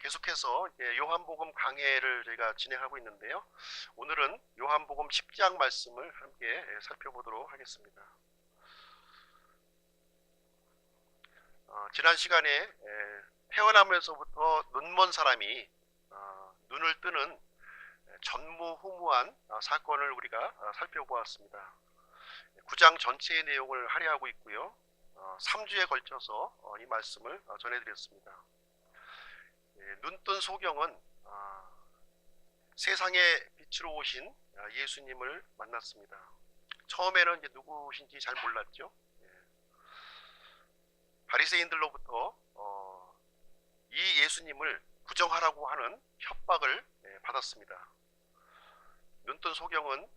계속해서 이제 요한복음 강해를 저희가 진행하고 있는데요. 오늘은 요한복음 10장 말씀을 함께 살펴보도록 하겠습니다. 지난 시간에 태어나면서부터 눈먼 사람이 눈을 뜨는 전무후무한 사건을 우리가 살펴보았습니다. 9장 전체의 내용을 할애하고 있고요. 3주에 걸쳐서 이 말씀을 전해드렸습니다. 눈뜬 소경은 세상의 빛으로 오신 예수님을 만났습니다. 처음에는 이제 누구신지 잘 몰랐죠. 바리새인들로부터 이 예수님을 부정하라고 하는 협박을 받았습니다. 눈뜬 소경은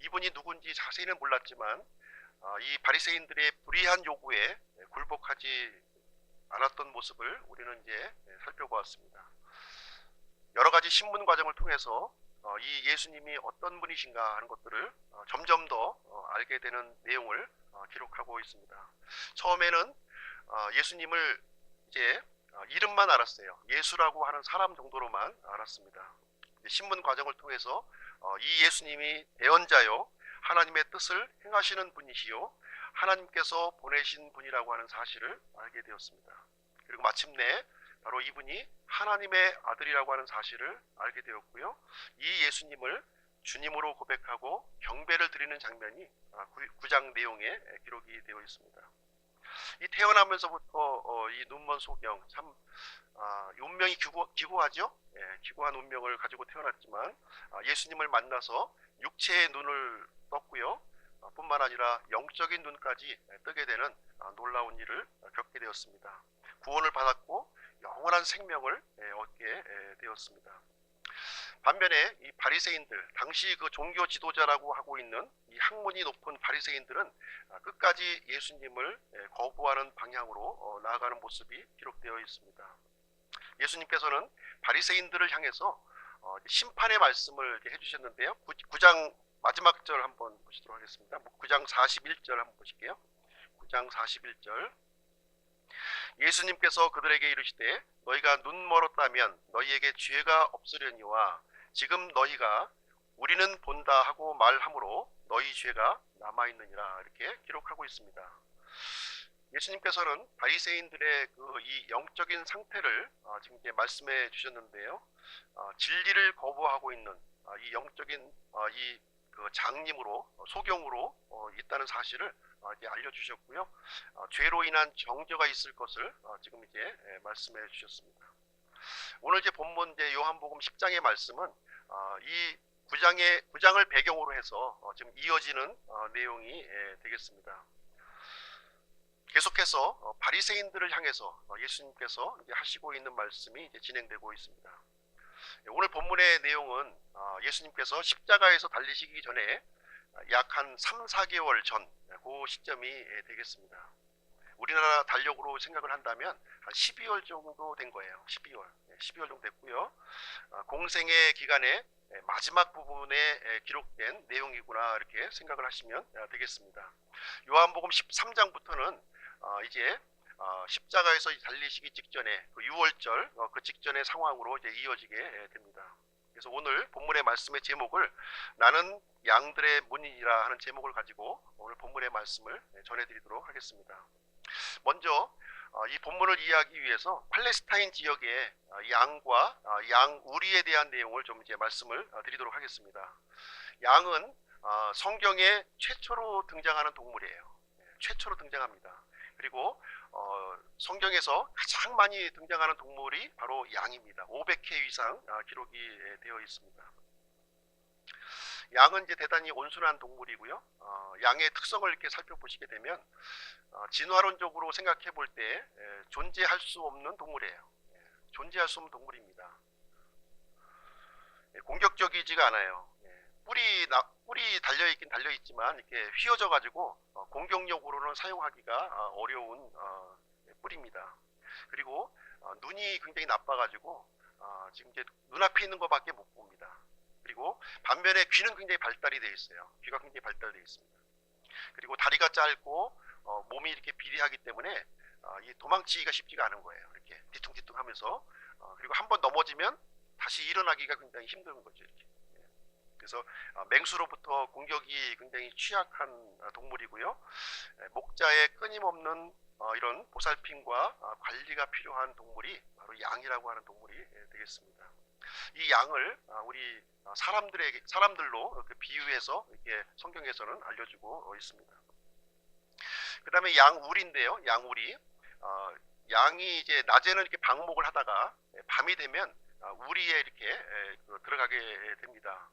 이분이 누군지 자세히는 몰랐지만 이 바리새인들의 불의한 요구에 굴복하지 않았던 모습을 우리는 이제 살펴보았습니다. 여러 가지 신문 과정을 통해서 이 예수님이 어떤 분이신가 하는 것들을 점점 더 알게 되는 내용을 기록하고 있습니다. 처음에는 예수님을 이제 이름만 알았어요. 예수라고 하는 사람 정도로만 알았습니다. 신문 과정을 통해서 이 예수님이 대언자요, 하나님의 뜻을 행하시는 분이시요, 하나님께서 보내신 분이라고 하는 사실을 알게 되었습니다. 그리고 마침내 바로 이분이 하나님의 아들이라고 하는 사실을 알게 되었고요. 이 예수님을 주님으로 고백하고 경배를 드리는 장면이 9장 내용에 기록이 되어 있습니다. 이 태어나면서부터 이 눈먼 소경, 참 운명이 기구하죠. 기구한 운명을 가지고 태어났지만 예수님을 만나서 육체의 눈을 떴고요. 뿐만 아니라 영적인 눈까지 뜨게 되는 놀라운 일을 겪게 되었습니다. 구원을 받았고 영원한 생명을 얻게 되었습니다. 반면에 이 바리새인들, 당시 그 종교 지도자라고 하고 있는 이 학문이 높은 바리새인들은 끝까지 예수님을 거부하는 방향으로 나아가는 모습이 기록되어 있습니다. 예수님께서는 바리새인들을 향해서 심판의 말씀을 해주셨는데요. 9장 마지막 절 한번 보시도록 하겠습니다. 9장 41절 한번 보실게요. 9장 41절. 예수님께서 그들에게 이르시되 너희가 눈 멀었다면 너희에게 죄가 없으려니와 지금 너희가 우리는 본다 하고 말하므로 너희 죄가 남아있느니라, 이렇게 기록하고 있습니다. 예수님께서는 바리새인들의 이 영적인 상태를 지금 이제 말씀해 주셨는데요. 진리를 거부하고 있는 이 영적인 이 장님으로, 소경으로 있다는 사실을 이제 알려주셨고요. 죄로 인한 정죄가 있을 것을 지금 이제 말씀해 주셨습니다. 오늘 이제 본문 이제 요한복음 10장의 말씀은 이 9장을 배경으로 해서 지금 이어지는 내용이 되겠습니다. 계속해서 바리새인들을 향해서 예수님께서 이제 하시고 있는 말씀이 이제 진행되고 있습니다. 오늘 본문의 내용은 예수님께서 십자가에서 달리시기 전에 약 한 3, 4개월 전 그 시점이 되겠습니다. 우리나라 달력으로 생각을 한다면 한 12월 정도 된 거예요. 12월 정도 됐고요. 공생의 기간의 마지막 부분에 기록된 내용이구나, 이렇게 생각을 하시면 되겠습니다. 요한복음 13장부터는 이제 십자가에서 달리시기 직전에 그 6월절 그 직전의 상황으로 이제 이어지게 됩니다. 그래서 오늘 본문의 말씀의 제목을 나는 양들의 문이라 하는 제목을 가지고 오늘 본문의 말씀을 전해드리도록 하겠습니다. 먼저 이 본문을 이해하기 위해서 팔레스타인 지역의 양과 양우리에 대한 내용을 좀 이제 말씀을 드리도록 하겠습니다. 양은 성경에 최초로 등장하는 동물이에요. 최초로 등장합니다. 그리고 성경에서 가장 많이 등장하는 동물이 바로 양입니다. 500회 이상 기록이 되어 있습니다. 양은 이제 대단히 온순한 동물이고요. 양의 특성을 이렇게 살펴보시게 되면 진화론적으로 생각해 볼 때 존재할 수 없는 동물이에요. 존재할 수 없는 동물입니다. 공격적이지가 않아요. 뿔이 달려있긴 달려있지만 이렇게 휘어져 가지고 공격력으로는 사용하기가 어려운 뿔입니다. 그리고 눈이 굉장히 나빠 가지고 지금 이제 눈앞에 있는 것밖에 못 봅니다. 그리고 반면에 귀는 굉장히 발달이 되어 있어요. 귀가 굉장히 발달되어 있습니다. 그리고 다리가 짧고 몸이 이렇게 비리하기 때문에 이 도망치기가 쉽지가 않은 거예요. 이렇게 뒤뚱뒤뚱 하면서 그리고 한번 넘어지면 다시 일어나기가 굉장히 힘든 거죠. 이렇게. 그래서 맹수로부터 공격이 굉장히 취약한 동물이고요. 목자의 끊임없는 이런 보살핌과 관리가 필요한 동물이 바로 양이라고 하는 동물이 되겠습니다. 이 양을 우리 사람들로 이렇게 비유해서 이렇게 성경에서는 알려주고 있습니다. 그 다음에 양우리인데요. 양우리. 양이 이제 낮에는 이렇게 방목을 하다가 밤이 되면 우리에 이렇게 들어가게 됩니다.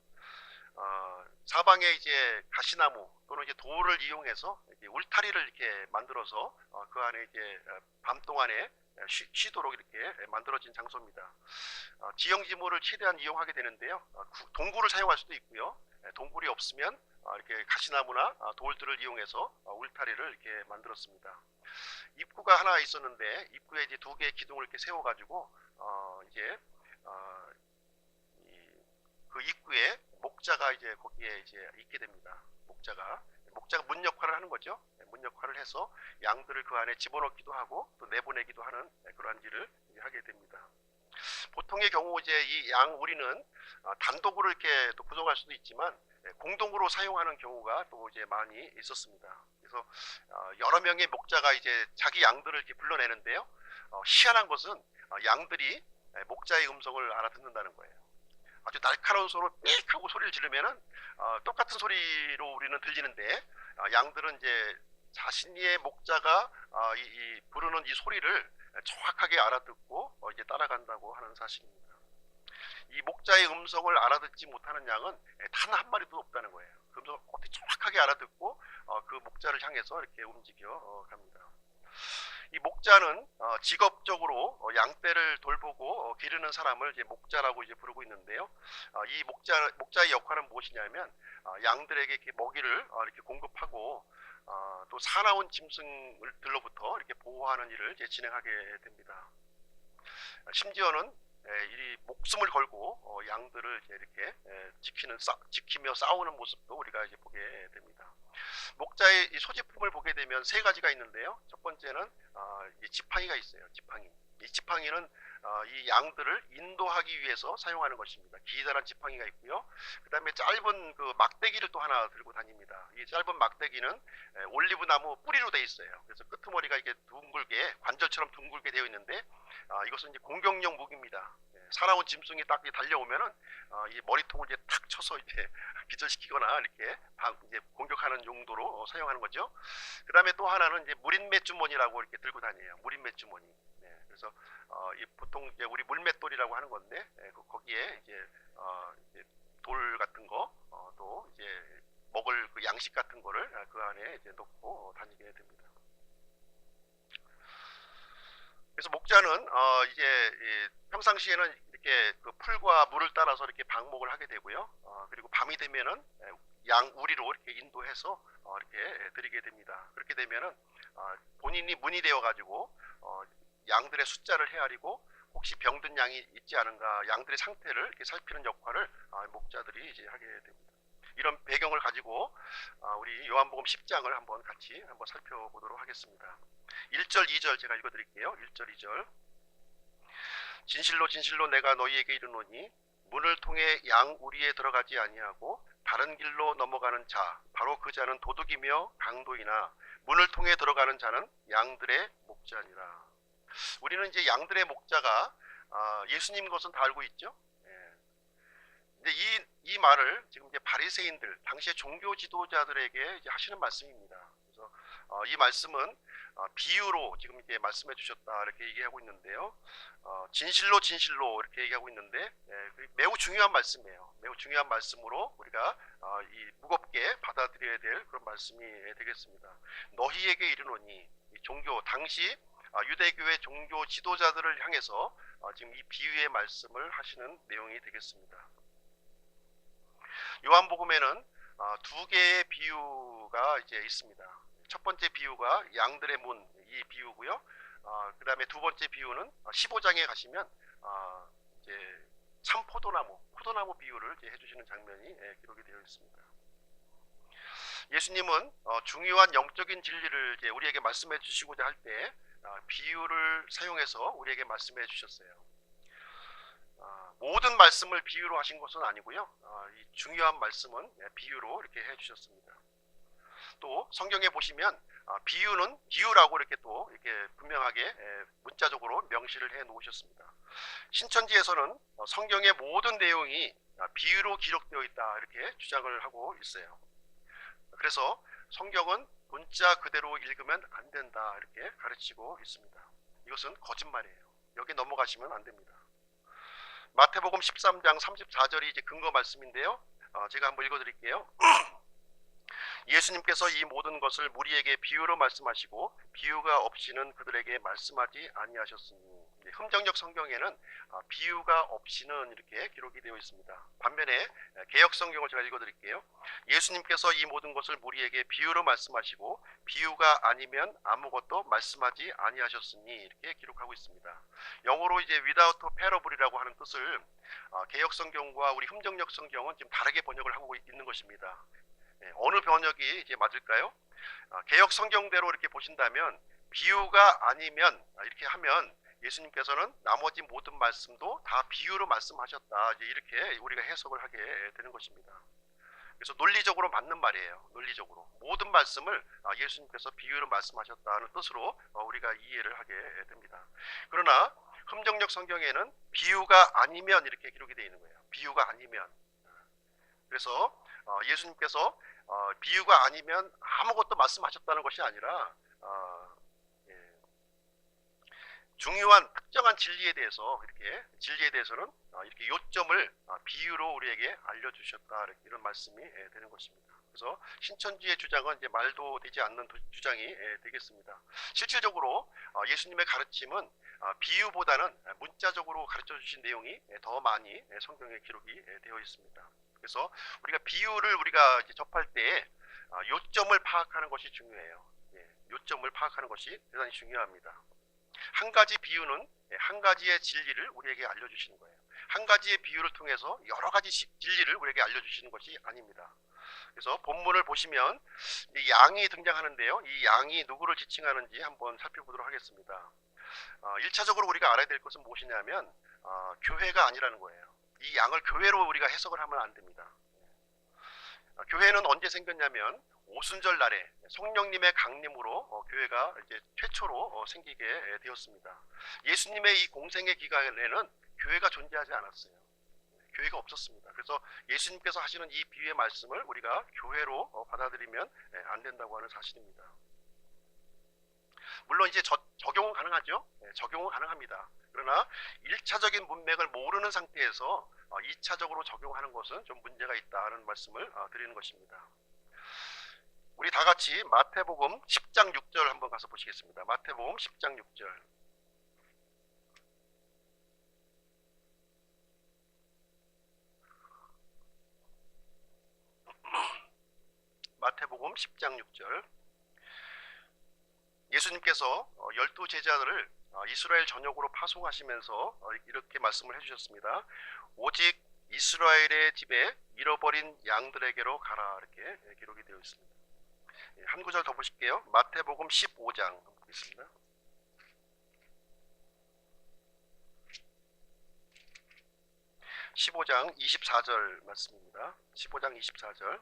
사방에 이제 가시나무 또는 이제 돌을 이용해서 이렇게 울타리를 이렇게 만들어서 그 안에 이제 밤 동안에 쉬도록 이렇게 만들어진 장소입니다. 지형지물을 최대한 이용하게 되는데요. 동굴을 사용할 수도 있고요. 동굴이 없으면 이렇게 가시나무나 돌들을 이용해서 울타리를 이렇게 만들었습니다. 입구가 하나 있었는데 입구에 이제 2개의 기둥을 이렇게 세워가지고 이제 그 입구에 목자가 이제 거기에 이제 있게 됩니다. 목자가 문 역할을 하는 거죠. 문 역할을 해서 양들을 그 안에 집어넣기도 하고 또 내보내기도 하는 그러한 일을 하게 됩니다. 보통의 경우 이제 이 양우리는 단독으로 이렇게 또 구성할 수도 있지만 공동으로 사용하는 경우가 또 이제 많이 있었습니다. 그래서 여러 명의 목자가 이제 자기 양들을 이렇게 불러내는데요. 희한한 것은 양들이 목자의 음성을 알아듣는다는 거예요. 아주 날카로운 소리로 삑 하고 소리를 지르면은 똑같은 소리로 우리는 들리는데 양들은 이제 자신의 목자가 부르는 이 소리를 정확하게 알아듣고 이제 따라간다고 하는 사실입니다. 이 목자의 음성을 알아듣지 못하는 양은 단 한 마리도 없다는 거예요. 그 음성을 어떻게 정확하게 알아듣고 그 목자를 향해서 이렇게 움직여 갑니다. 이 목자는 직업적으로 양떼를 돌보고 기르는 사람을 이제 목자라고 이제 부르고 있는데요. 이 목자의 역할은 무엇이냐면 양들에게 이렇게 먹이를 이렇게 공급하고 또 사나운 짐승들로부터 이렇게 보호하는 일을 이제 진행하게 됩니다. 심지어는 이 목숨을 걸고 양들을 이제 이렇게 지키며 싸우는 모습도 우리가 이제 보게 됩니다. 목자의 이 소지품을 보게 되면 3가지가 있는데요. 첫 번째는 이 지팡이가 있어요. 지팡이. 이 지팡이는 이 양들을 인도하기 위해서 사용하는 것입니다. 기다란 지팡이가 있고요. 그 다음에 짧은 그 막대기를 또 하나 들고 다닙니다. 이 짧은 막대기는 올리브 나무 뿌리로 되어 있어요. 그래서 끄트머리가 이게 둥글게 관절처럼 둥글게 되어 있는데 이것은 이제 공격용 무기입니다. 사나운 짐승이 딱 달려오면은 이 머리통을 이제 탁 쳐서 이제 기절시키거나 이렇게 이제 공격하는 용도로 사용하는 거죠. 그 다음에 또 하나는 이제 물인매 주머니라고 이렇게 들고 다녀요. 물인매 주머니. 그래서 보통 이제 우리 물맷돌이라고 하는 건데 거기에 이제 돌 같은 거 또 이제 먹을 그 양식 같은 거를 그 안에 이제 넣고 다니게 됩니다. 그래서 목자는 이제 평상시에는 이렇게 그 풀과 물을 따라서 이렇게 방목을 하게 되고요. 그리고 밤이 되면은 양 우리로 이렇게 인도해서 이렇게 드리게 됩니다. 그렇게 되면은 본인이 문이 되어 가지고 양들의 숫자를 헤아리고 혹시 병든 양이 있지 않은가 양들의 상태를 이렇게 살피는 역할을 목자들이 이제 하게 됩니다. 이런 배경을 가지고 우리 요한복음 10장을 한번 같이 살펴보도록 하겠습니다. 1절 2절 제가 읽어드릴게요. 1절 2절 진실로 진실로 내가 너희에게 이르노니 문을 통해 양 우리에 들어가지 아니하고 다른 길로 넘어가는 자 바로 그 자는 도둑이며 강도이나 문을 통해 들어가는 자는 양들의 목자니라. 우리는 이제 양들의 목자가 예수님 것은 다 알고 있죠. 근데 이 말을 지금 이제 바리새인들 당시의 종교 지도자들에게 이제 하시는 말씀입니다. 그래서 이 말씀은 비유로 지금 이제 말씀해 주셨다 이렇게 얘기하고 있는데요. 진실로 진실로 이렇게 얘기하고 있는데 매우 중요한 말씀이에요. 매우 중요한 말씀으로 우리가 이 무겁게 받아들여야 될 그런 말씀이 되겠습니다. 너희에게 이르노니 이 종교 당시 유대교의 종교 지도자들을 향해서 지금 이 비유의 말씀을 하시는 내용이 되겠습니다. 요한복음에는 2개의 비유가 이제 있습니다. 첫 번째 비유가 양들의 문 이 비유고요. 그 다음에 두 번째 비유는 15장에 가시면 이제 포도나무 비유를 이제 해주시는 장면이 기록이 되어 있습니다. 예수님은 중요한 영적인 진리를 이제 우리에게 말씀해 주시고자 할 때 비유를 사용해서 우리에게 말씀해 주셨어요. 모든 말씀을 비유로 하신 것은 아니고요. 이 중요한 말씀은 비유로 이렇게 해주셨습니다. 또 성경에 보시면 비유는 비유라고 이렇게 또 이렇게 분명하게 문자적으로 명시를 해 놓으셨습니다. 신천지에서는 성경의 모든 내용이 비유로 기록되어 있다 이렇게 주장을 하고 있어요. 그래서 성경은 문자 그대로 읽으면 안 된다 이렇게 가르치고 있습니다. 이것은 거짓말이에요. 여기 넘어가시면 안 됩니다. 마태복음 13장 34절이 이제 근거 말씀인데요. 제가 한번 읽어드릴게요. 예수님께서 이 모든 것을 무리에게 비유로 말씀하시고 비유가 없이는 그들에게 말씀하지 아니하셨으니, 흠정역 성경에는 비유가 없이는 이렇게 기록이 되어 있습니다. 반면에 개역 성경을 제가 읽어드릴게요. 예수님께서 이 모든 것을 무리에게 비유로 말씀하시고 비유가 아니면 아무것도 말씀하지 아니하셨으니 이렇게 기록하고 있습니다. 영어로 이제 without parable이라고 하는 뜻을 개역 성경과 우리 흠정역 성경은 지금 다르게 번역을 하고 있는 것입니다. 어느 번역이 이제 맞을까요? 개역 성경대로 이렇게 보신다면 비유가 아니면 이렇게 하면 예수님께서는 나머지 모든 말씀도 다 비유로 말씀하셨다 이렇게 우리가 해석을 하게 되는 것입니다. 그래서 논리적으로 맞는 말이에요. 논리적으로 모든 말씀을 예수님께서 비유로 말씀하셨다는 뜻으로 우리가 이해를 하게 됩니다. 그러나 흠정역 성경에는 비유가 아니면 이렇게 기록이 되어 있는 거예요. 비유가 아니면. 그래서 예수님께서 비유가 아니면 아무것도 말씀하셨다는 것이 아니라 중요한 특정한 진리에 대해서는 이렇게 요점을 비유로 우리에게 알려주셨다 이런 말씀이 되는 것입니다. 그래서 신천지의 주장은 이제 말도 되지 않는 주장이 되겠습니다. 실질적으로 예수님의 가르침은 비유보다는 문자적으로 가르쳐 주신 내용이 더 많이 성경에 기록이 되어 있습니다. 그래서 우리가 비유를 우리가 이제 접할 때 요점을 파악하는 것이 중요해요. 요점을 파악하는 것이 대단히 중요합니다. 한 가지 비유는 한 가지의 진리를 우리에게 알려주시는 거예요. 한 가지의 비유를 통해서 여러 가지 진리를 우리에게 알려주시는 것이 아닙니다. 그래서 본문을 보시면 이 양이 등장하는데요. 이 양이 누구를 지칭하는지 한번 살펴보도록 하겠습니다. 1차적으로 우리가 알아야 될 것은 무엇이냐면 교회가 아니라는 거예요. 이 양을 교회로 우리가 해석을 하면 안 됩니다. 교회는 언제 생겼냐면 오순절 날에 성령님의 강림으로 교회가 이제 최초로 생기게 되었습니다. 예수님의 이 공생의 기간에는 교회가 존재하지 않았어요. 교회가 없었습니다. 그래서 예수님께서 하시는 이 비유의 말씀을 우리가 교회로 받아들이면 안 된다고 하는 사실입니다. 물론 이제 적용은 가능하죠. 적용은 가능합니다. 그러나 1차적인 문맥을 모르는 상태에서 2차적으로 적용하는 것은 좀 문제가 있다는 말씀을 드리는 것입니다. 우리 다 같이 마태복음 10장 6절 한번 가서 보시겠습니다. 마태복음 10장 6절. 마태복음 10장 6절. 예수님께서 12제자들을 이스라엘 전역으로 파송하시면서 이렇게 말씀을 해주셨습니다. 오직 이스라엘의 집에 잃어버린 양들에게로 가라 이렇게 기록이 되어 있습니다. 한 구절 더 보실게요. 마태복음 15장 보겠습니다. (15장 24절) 말씀입니다. 15장 24절.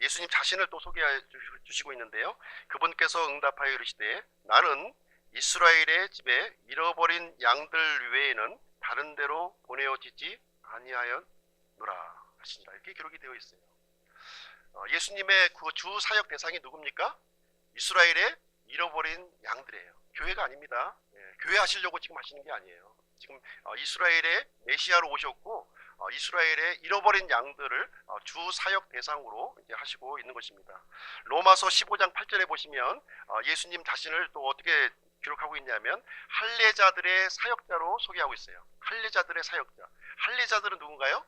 예수님 자신을 또 소개해 주시고 있는데요. 그분께서 응답하여 이르시되 나는 이스라엘의 집에 잃어버린 양들 외에는 다른 데로 보내어지지 아니하였노라 하시니라 이렇게 기록이 되어 있어요. 예수님의 그 주 사역 대상이 누굽니까? 이스라엘의 잃어버린 양들이에요. 교회가 아닙니다. 교회 하시려고 지금 하시는 게 아니에요. 지금 이스라엘의 메시아로 오셨고 이스라엘의 잃어버린 양들을 주 사역 대상으로 이제 하시고 있는 것입니다. 로마서 15장 8절에 보시면 예수님 자신을 또 어떻게 기록하고 있냐면 할례자들의 사역자로 소개하고 있어요. 할례자들의 사역자. 할례자들은 누군가요?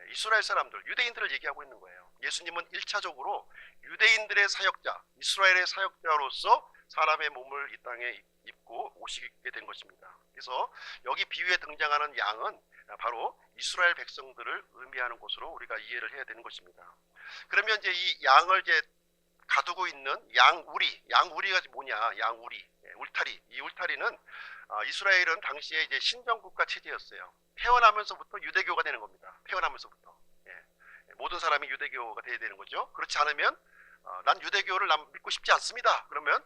이스라엘 사람들, 유대인들을 얘기하고 있는 거예요. 예수님은 1차적으로 유대인들의 사역자, 이스라엘의 사역자로서 사람의 몸을 이 땅에 입고 오시게 된 것입니다. 그래서 여기 비유에 등장하는 양은 바로 이스라엘 백성들을 의미하는 것으로 우리가 이해를 해야 되는 것입니다. 그러면 이제 이 양을 이제 가두고 있는 양우리가 뭐냐? 양우리, 울타리. 이 울타리는 이스라엘은 당시에 이제 신정국가 체제였어요. 태어나면서부터 유대교가 되는 겁니다. 태어나면서부터. 모든 사람이 유대교가 돼야 되는 거죠. 그렇지 않으면 난 유대교를 믿고 싶지 않습니다. 그러면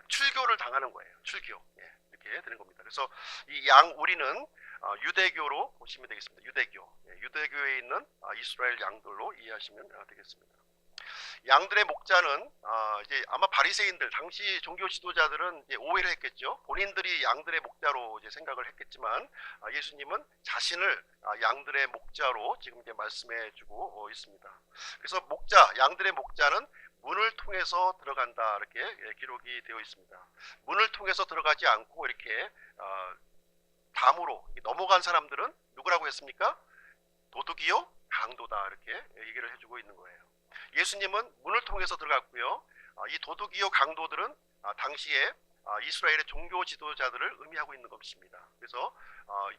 출교를 당하는 거예요. 출교. 이렇게 되는 겁니다. 그래서 이 양우리는 유대교로 보시면 되겠습니다. 유대교에 있는 이스라엘 양들로 이해하시면 되겠습니다. 양들의 목자는 이제 아마 바리새인들, 당시 종교 지도자들은 이제 오해를 했겠죠. 본인들이 양들의 목자로 이제 생각을 했겠지만 예수님은 자신을 양들의 목자로 지금 이제 말씀해주고 있습니다. 그래서 양들의 목자는 문을 통해서 들어간다, 이렇게 기록이 되어 있습니다. 문을 통해서 들어가지 않고 이렇게 담으로 넘어간 사람들은 누구라고 했습니까? 도둑이요, 강도다, 이렇게 얘기를 해주고 있는 거예요. 예수님은 문을 통해서 들어갔고요. 이 도둑이요 강도들은 당시에 이스라엘의 종교 지도자들을 의미하고 있는 것입니다. 그래서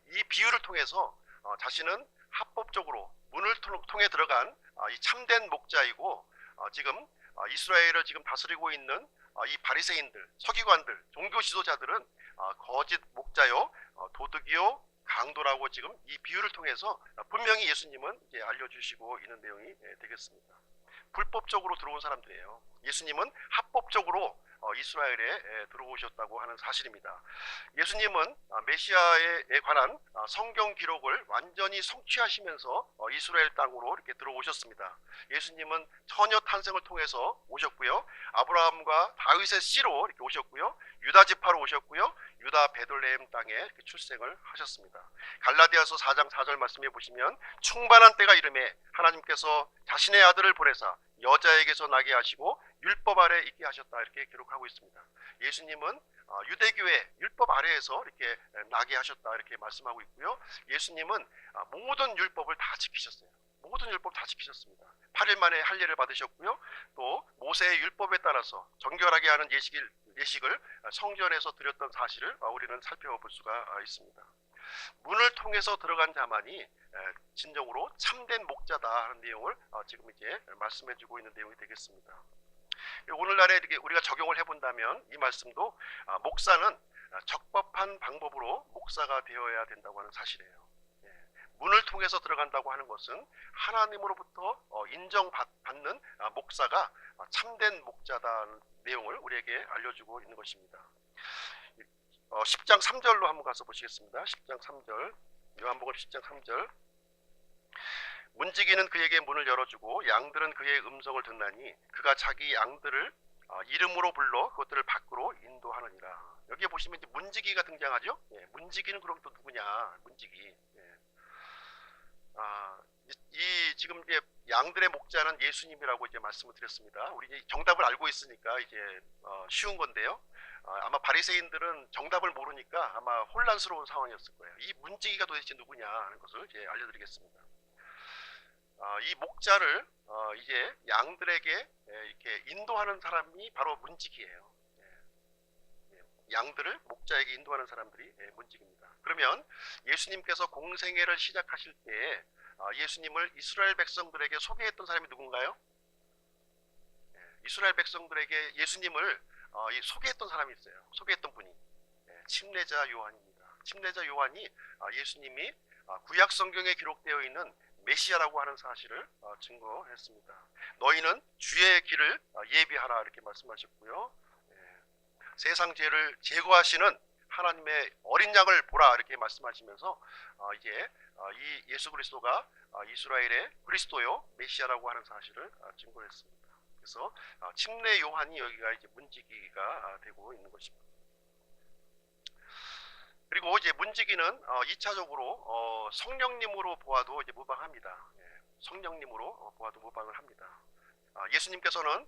이 비유를 통해서 자신은 합법적으로 문을 통해 들어간 이 참된 목자이고 지금 이스라엘을 지금 다스리고 있는 이 바리새인들, 서기관들, 종교 지도자들은 거짓 목자요, 도둑이요, 강도라고 지금 이 비유를 통해서 분명히 예수님은 이제 알려주시고 있는 내용이 되겠습니다. 불법적으로 들어온 사람들이에요. 예수님은 합법적으로 이스라엘에 들어오셨다고 하는 사실입니다. 예수님은 메시아에 관한 성경 기록을 완전히 성취하시면서 이스라엘 땅으로 이렇게 들어오셨습니다. 예수님은 처녀 탄생을 통해서 오셨고요. 아브라함과 다윗의 씨로 이렇게 오셨고요. 유다 지파로 오셨고요. 유다 베들레헴 땅에 출생을 하셨습니다. 갈라디아서 4장 4절 말씀해 보시면 충만한 때가 이르매 하나님께서 자신의 아들을 보내사 여자에게서 나게 하시고 율법 아래 있게 하셨다, 이렇게 기록하고 있습니다. 예수님은 유대교의 율법 아래에서 이렇게 나게 하셨다, 이렇게 말씀하고 있고요. 예수님은 모든 율법을 다 지키셨어요. 모든 율법 다 지키셨습니다. 8일 만에 할례를 받으셨고요. 또 모세의 율법에 따라서 정결하게 하는 예식을 성전에서 드렸던 사실을 우리는 살펴볼 수가 있습니다. 문을 통해서 들어간 자만이 진정으로 참된 목자다 하는 내용을 지금 이제 말씀해주고 있는 내용이 되겠습니다. 오늘날에 이렇게 우리가 적용을 해본다면 이 말씀도 목사는 적법한 방법으로 목사가 되어야 된다고 하는 사실이에요. 문을 통해서 들어간다고 하는 것은 하나님으로부터 인정받는 목사가 참된 목자다는 내용을 우리에게 알려주고 있는 것입니다. 10장 3절로 한번 가서 보시겠습니다. 10장 3절, 요한복음 10장 3절. 문지기는 그에게 문을 열어주고 양들은 그의 음성을 듣나니 그가 자기 양들을 이름으로 불러 그것들을 밖으로 인도하느니라. 여기에 보시면 이제 문지기가 등장하죠. 문지기는 그럼 또 누구냐? 문지기. 이 지금 이제 양들의 목자는 예수님이라고 이제 말씀을 드렸습니다. 우리 이제 정답을 알고 있으니까 이제 쉬운 건데요. 아마 바리새인들은 정답을 모르니까 아마 혼란스러운 상황이었을 거예요. 이 문지기가 도대체 누구냐 하는 것을 이제 알려드리겠습니다. 이 목자를 이제 양들에게 이렇게 인도하는 사람이 바로 문지기예요. 양들을 목자에게 인도하는 사람들이 문지기입니다. 그러면 예수님께서 공생애를 시작하실 때 예수님을 이스라엘 백성들에게 소개했던 사람이 누군가요? 이스라엘 백성들에게 예수님을 소개했던 사람이 있어요. 소개했던 분이 침례자 요한입니다. 침례자 요한이 예수님이 구약 성경에 기록되어 있는 메시아라고 하는 사실을 증거했습니다. 너희는 주의 길을 예비하라, 이렇게 말씀하셨고요. 세상 죄를 제거하시는 하나님의 어린 양을 보라, 이렇게 말씀하시면서 이제 이 예수 그리스도가 이스라엘의 그리스도요 메시아라고 하는 사실을 증거했습니다. 그래서 침례 요한이 여기가 이제 문지기가 되고 있는 것입니다. 그리고 이제 문지기는 2차적으로 성령님으로 보아도 이제 무방합니다. 성령님으로 보아도 무방을 합니다. 예수님께서는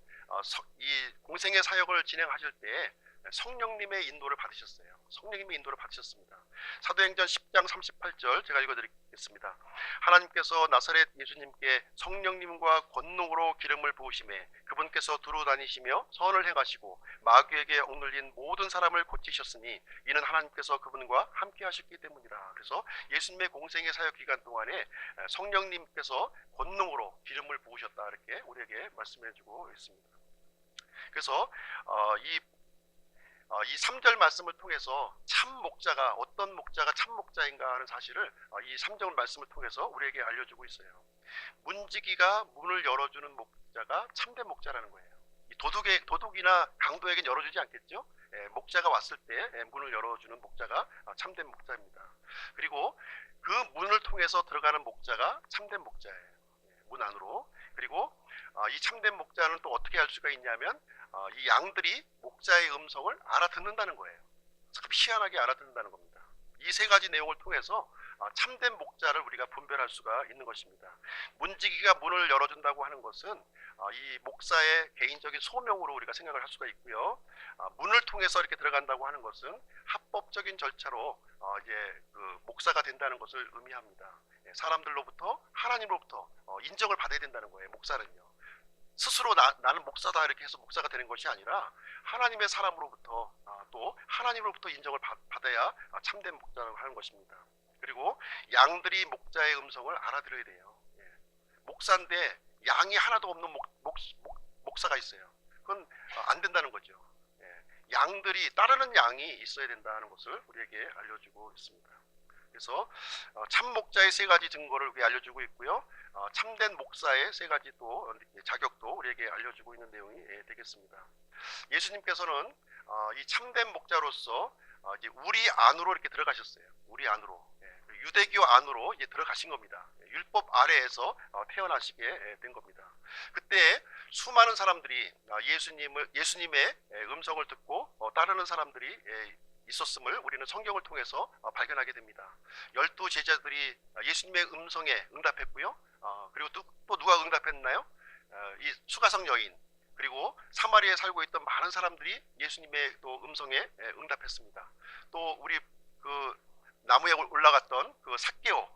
이 공생의 사역을 진행하실 때 성령님의 인도를 받으셨어요. 성령님의 인도를 받으셨습니다. 사도행전 10장 38절 제가 읽어드리겠습니다. 하나님께서 나사렛 예수님께 성령님과 권능으로 기름을 부으심에 그분께서 두루 다니시며 선을 행하시고 마귀에게 억눌린 모든 사람을 고치셨으니 이는 하나님께서 그분과 함께 하셨기 때문이라. 그래서 예수님의 공생의 사역 기간 동안에 성령님께서 권능으로 기름을 부으셨다, 이렇게 우리에게 말씀해주고 있습니다. 그래서 이 3절 말씀을 통해서 참 목자가 어떤 목자가 참 목자인가 하는 사실을 이 3절 말씀을 통해서 우리에게 알려주고 있어요. 문지기가 문을 열어주는 목자가 참된 목자라는 거예요. 이 도둑이나 강도에겐 열어주지 않겠죠? 목자가 왔을 때 문을 열어주는 목자가 참된 목자입니다. 그리고 그 문을 통해서 들어가는 목자가 참된 목자예요. 문 안으로. 그리고 이 참된 목자는 또 어떻게 할 수가 있냐면 이 양들이 목자의 음성을 알아듣는다는 거예요. 참 희한하게 알아듣는다는 겁니다. 이 세 가지 내용을 통해서 참된 목자를 우리가 분별할 수가 있는 것입니다. 문지기가 문을 열어준다고 하는 것은 이 목사의 개인적인 소명으로 우리가 생각을 할 수가 있고요. 문을 통해서 이렇게 들어간다고 하는 것은 합법적인 절차로 이제 그 목사가 된다는 것을 의미합니다. 사람들로부터 하나님으로부터 인정을 받아야 된다는 거예요. 목사는요. 스스로 나는 목사다 이렇게 해서 목사가 되는 것이 아니라 하나님의 사람으로부터 또 하나님으로부터 인정을 받아야 참된 목사라고 하는 것입니다. 그리고 양들이 목자의 음성을 알아들어야 돼요. 목사인데 양이 하나도 없는 목사가 있어요. 그건 안 된다는 거죠. 양들이 따르는 양이 있어야 된다는 것을 우리에게 알려주고 있습니다. 그래서 참 목자의 세 가지 증거를 우리에게 알려주고 있고요. 참된 목사의 세 가지 또 자격도 우리에게 알려주고 있는 내용이 되겠습니다. 예수님께서는 이 참된 목자로서 이제 우리 안으로 이렇게 들어가셨어요. 우리 안으로. 유대교 안으로 이제 들어가신 겁니다. 율법 아래에서 태어나시게 된 겁니다. 그때 수많은 사람들이 예수님의 음성을 듣고 따르는 사람들이 있었음을 우리는 성경을 통해서 발견하게 됩니다. 12 제자들이 예수님의 음성에 응답했고요. 그리고 또 누가 응답했나요? 이 수가성 여인, 그리고 사마리아에 살고 있던 많은 사람들이 예수님의 또 음성에 응답했습니다. 또 우리 그 나무에 올라갔던 그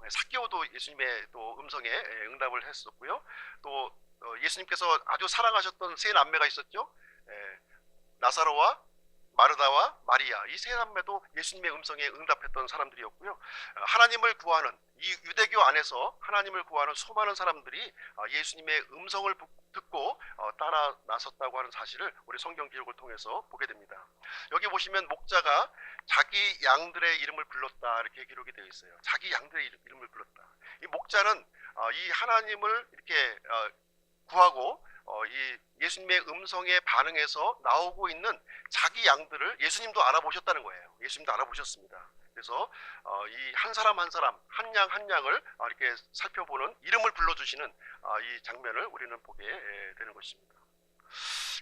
삭개오도 예수님의 또 음성에 응답을 했었고요. 또 예수님께서 아주 사랑하셨던 세 남매가 있었죠. 나사로와 마르다와 마리아, 이 세 남매도 예수님의 음성에 응답했던 사람들이었고요. 하나님을 구하는 이 유대교 안에서 하나님을 구하는 수많은 사람들이 예수님의 음성을 듣고 따라 나섰다고 하는 사실을 우리 성경 기록을 통해서 보게 됩니다. 여기 보시면 목자가 자기 양들의 이름을 불렀다 이렇게 기록이 되어 있어요. 자기 양들의 이름을 불렀다. 이 목자는 이 하나님을 이렇게 구하고 이 예수님의 음성에 반응해서 나오고 있는 자기 양들을 예수님도 알아보셨다는 거예요. 예수님도 알아보셨습니다. 그래서 이 한 사람 한 사람, 한 양 한 양을 이렇게 살펴보는, 이름을 불러주시는 이 장면을 우리는 보게 되는 것입니다.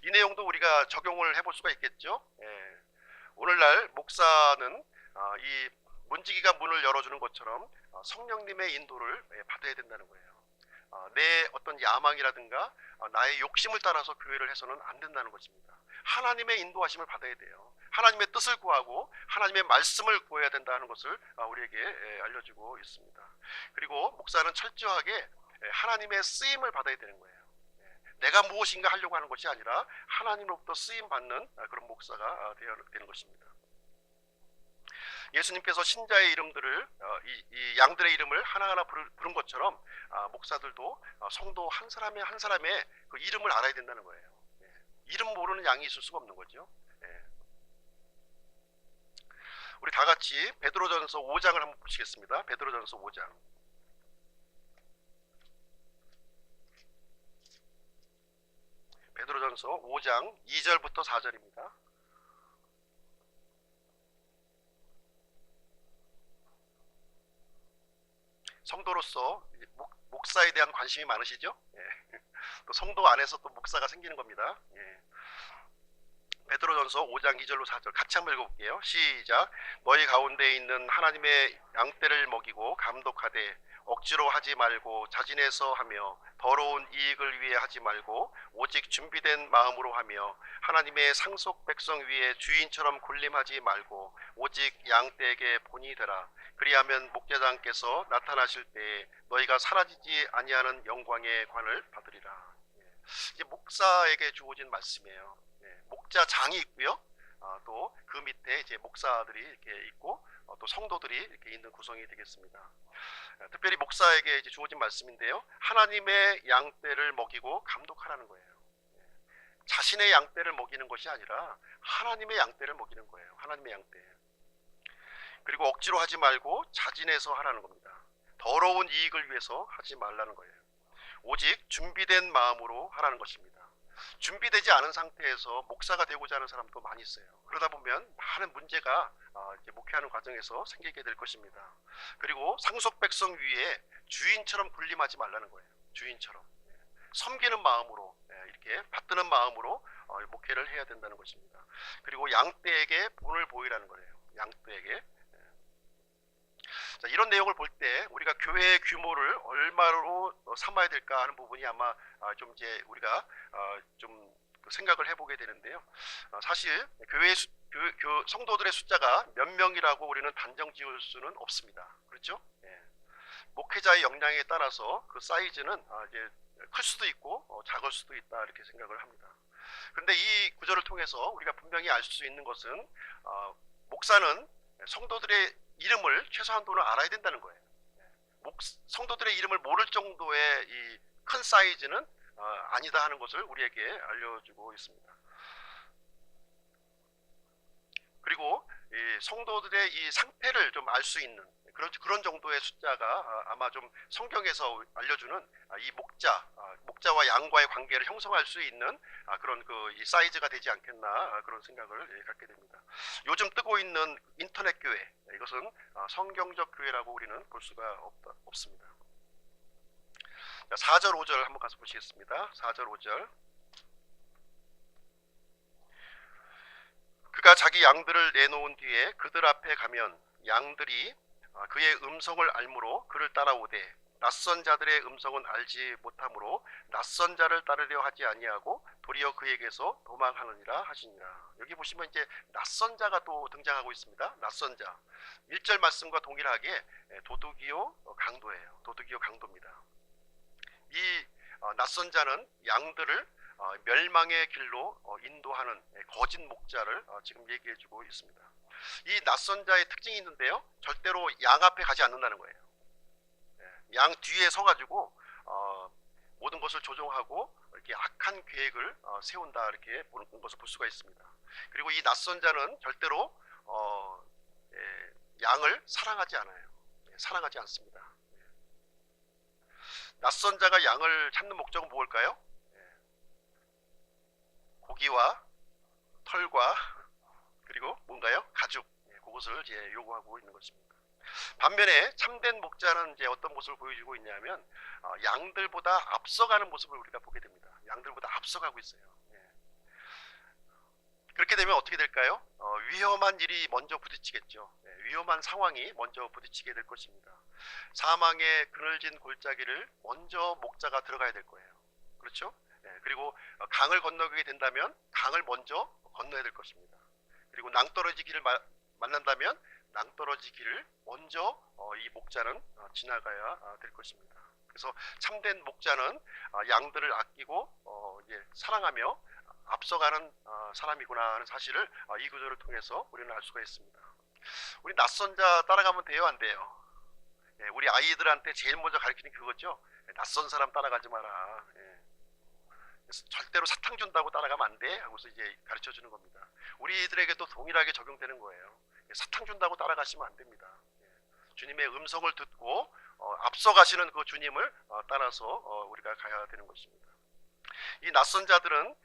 이 내용도 우리가 적용을 해볼 수가 있겠죠. 오늘날 목사는 이 문지기가 문을 열어주는 것처럼 성령님의 인도를 받아야 된다는 거예요. 내 어떤 야망이라든가 나의 욕심을 따라서 교회를 해서는 안 된다는 것입니다. 하나님의 인도하심을 받아야 돼요. 하나님의 뜻을 구하고 하나님의 말씀을 구해야 된다는 것을 우리에게 알려주고 있습니다. 그리고 목사는 철저하게 하나님의 쓰임을 받아야 되는 거예요. 내가 무엇인가 하려고 하는 것이 아니라 하나님으로부터 쓰임 받는 그런 목사가 되어야 되는 것입니다. 예수님께서 신자의 이름들을 이 양들의 이름을 하나하나 부른 것처럼 목사들도 성도 한 사람의 한 사람의 그 이름을 알아야 된다는 거예요. 이름 모르는 양이 있을 수가 없는 거죠. 우리 다 같이 베드로전서 5장을 한번 보시겠습니다. 베드로전서 5장. 베드로전서 5장 2절부터 4절입니다. 성도로서 목사에 대한 관심이 많으시죠? 또 성도 안에서 또 목사가 생기는 겁니다. 베드로전서 5장 2절로 4절 같이 한번 읽어볼게요. 시작. 너희 가운데 있는 하나님의 양떼를 먹이고 감독하되 억지로 하지 말고 자진해서 하며 더러운 이익을 위해 하지 말고 오직 준비된 마음으로 하며 하나님의 상속 백성 위에 주인처럼 군림하지 말고 오직 양떼에게 본이 되라. 그리하면 목자장께서 나타나실 때에 너희가 사라지지 아니하는 영광의 관을 받으리라. 이제 목사에게 주어진 말씀이에요. 목자장이 있고요. 또 그 밑에 이제 목사들이 이렇게 있고 또 성도들이 이렇게 있는 구성이 되겠습니다. 특별히 목사에게 이제 주어진 말씀인데요. 하나님의 양떼를 먹이고 감독하라는 거예요. 자신의 양떼를 먹이는 것이 아니라 하나님의 양떼를 먹이는 거예요. 하나님의 양떼. 그리고 억지로 하지 말고 자진해서 하라는 겁니다. 더러운 이익을 위해서 하지 말라는 거예요. 오직 준비된 마음으로 하라는 것입니다. 준비되지 않은 상태에서 목사가 되고자 하는 사람도 많이 있어요. 그러다 보면 많은 문제가 이제 목회하는 과정에서 생기게 될 것입니다. 그리고 상속 백성 위에 주인처럼 군림하지 말라는 거예요. 주인처럼 섬기는 마음으로, 이렇게 받드는 마음으로 목회를 해야 된다는 것입니다. 그리고 양떼에게 본을 보이라는 거예요. 양떼에게. 자, 이런 내용을 볼 때 우리가 교회의 규모를 얼마로 삼아야 될까 하는 부분이 아마 좀 이제 우리가 좀 생각을 해보게 되는데요. 사실 교회 성도들의 숫자가 몇 명이라고 우리는 단정 지을 수는 없습니다. 그렇죠? 예. 목회자의 역량에 따라서 그 사이즈는 이제 클 수도 있고 작을 수도 있다 이렇게 생각을 합니다. 그런데 이 구절을 통해서 우리가 분명히 알 수 있는 것은 목사는 성도들의 이름을 최소한도는 알아야 된다는 거예요. 성도들의 이름을 모를 정도의 이 큰 사이즈는 아니다 하는 것을 우리에게 알려주고 있습니다. 그리고 이 성도들의 이 상태를 좀 알 수 있는 그런 정도의 숫자가 아마 좀 성경에서 알려주는 이 목자와 양과의 관계를 형성할 수 있는 그런 이 사이즈가 되지 않겠나 그런 생각을 갖게 됩니다. 요즘 뜨고 있는 인터넷 교회, 이것은 성경적 교회라고 우리는 볼 수가 없습니다. 자, 4절 5절 한번 가서 보시겠습니다. 4절 5절. 그가 자기 양들을 내놓은 뒤에 그들 앞에 가면 양들이 그의 음성을 알므로 그를 따라오되 낯선 자들의 음성은 알지 못하므로 낯선 자를 따르려 하지 아니하고 도리어 그에게서 도망하느니라 하시니라. 여기 보시면 이제 낯선 자가 또 등장하고 있습니다. 낯선 자. 1절 말씀과 동일하게 도둑이요 강도예요. 도둑이요 강도입니다. 이 낯선 자는 양들을 멸망의 길로 인도하는 거짓 목자를 지금 얘기해주고 있습니다. 이 낯선 자의 특징이 있는데요, 절대로 양 앞에 가지 않는다는 거예요. 양 뒤에 서가지고 모든 것을 조종하고 이렇게 악한 계획을 세운다 이렇게 보는 것을 볼 수가 있습니다. 그리고 이 낯선 자는 절대로 양을 사랑하지 않아요. 사랑하지 않습니다. 낯선 자가 양을 찾는 목적은 무엇일까요? 고기와 털과 그리고 뭔가요? 가죽. 그것을 이제 요구하고 있는 것입니다. 반면에 참된 목자는 이제 어떤 모습을 보여주고 있냐면 양들보다 앞서가는 모습을 우리가 보게 됩니다. 양들보다 앞서가고 있어요. 그렇게 되면 어떻게 될까요? 위험한 일이 먼저 부딪히겠죠. 위험한 상황이 먼저 부딪히게 될 것입니다. 사망의 그늘진 골짜기를 먼저 목자가 들어가야 될 거예요. 그렇죠? 그리고 강을 건너게 된다면 강을 먼저 건너야 될 것입니다. 그리고 낭떠러지 길을 만난다면 낭떠러지 길을 먼저 이 목자는 지나가야 될 것입니다. 그래서 참된 목자는 양들을 아끼고 이제 사랑하며 앞서가는 사람이구나 하는 사실을 이 구절을 통해서 우리는 알 수가 있습니다. 우리 낯선 자 따라가면 돼요, 안 돼요? 우리 아이들한테 제일 먼저 가르치는 그거죠. 낯선 사람 따라가지 마라. 절대로 사탕 준다고 따라가면 안 돼 하고서 이제 가르쳐 주는 겁니다. 우리들에게도 동일하게 적용되는 거예요. 사탕 준다고 따라가시면 안 됩니다. 주님의 음성을 듣고 앞서가시는 그 주님을 따라서 우리가 가야 되는 것입니다. 이 낯선 자들은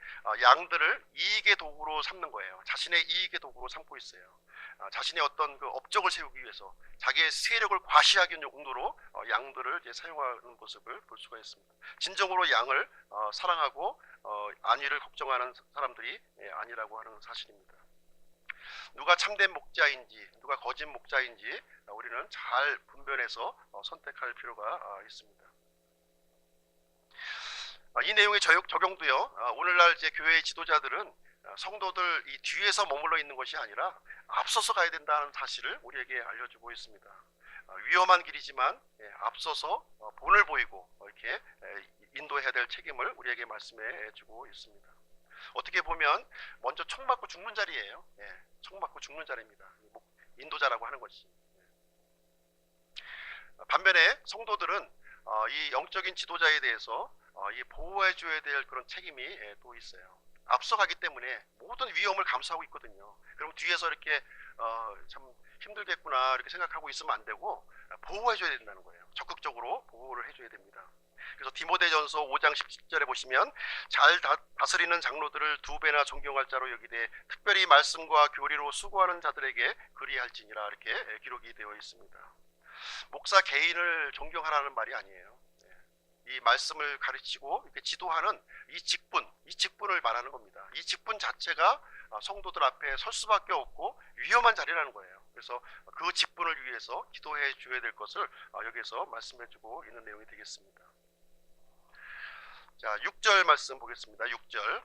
양들을 이익의 도구로 삼는 거예요. 자신의 이익의 도구로 삼고 있어요. 자신의 어떤 그 업적을 세우기 위해서 자기의 세력을 과시하기 용도로 양들을 이제 사용하는 모습을 볼 수가 있습니다. 진정으로 양을 사랑하고 안위를 걱정하는 사람들이 아니라고 하는 사실입니다. 누가 참된 목자인지 누가 거짓 목자인지 우리는 잘 분별해서 선택할 필요가 있습니다. 이 내용의 적용도요, 오늘날 이제 교회의 지도자들은 성도들 이 뒤에서 머물러 있는 것이 아니라 앞서서 가야 된다는 사실을 우리에게 알려주고 있습니다. 위험한 길이지만 앞서서 본을 보이고 이렇게 인도해야 될 책임을 우리에게 말씀해 주고 있습니다. 어떻게 보면 먼저 총 맞고 죽는 자리예요. 총 맞고 죽는 자리입니다. 인도자라고 하는 것이. 반면에 성도들은 이 영적인 지도자에 대해서 이 보호해 줘야 될 그런 책임이 또 있어요. 앞서가기 때문에 모든 위험을 감수하고 있거든요. 그럼 뒤에서 이렇게 참 힘들겠구나 이렇게 생각하고 있으면 안 되고 보호해줘야 된다는 거예요. 적극적으로 보호를 해줘야 됩니다. 그래서 디모데전서 5장 17절에 보시면 잘 다스리는 장로들을 두 배나 존경할 자로 여기되 특별히 말씀과 교리로 수고하는 자들에게 그리할지니라 이렇게 기록이 되어 있습니다. 목사 개인을 존경하라는 말이 아니에요. 이 말씀을 가르치고 이렇게 지도하는 이 직분을 말하는 겁니다. 이 직분 자체가 성도들 앞에 설 수밖에 없고 위험한 자리라는 거예요. 그래서 그 직분을 위해서 기도해 줘야 될 것을 여기서 말씀해 주고 있는 내용이 되겠습니다. 자, 6절 말씀 보겠습니다. 6절.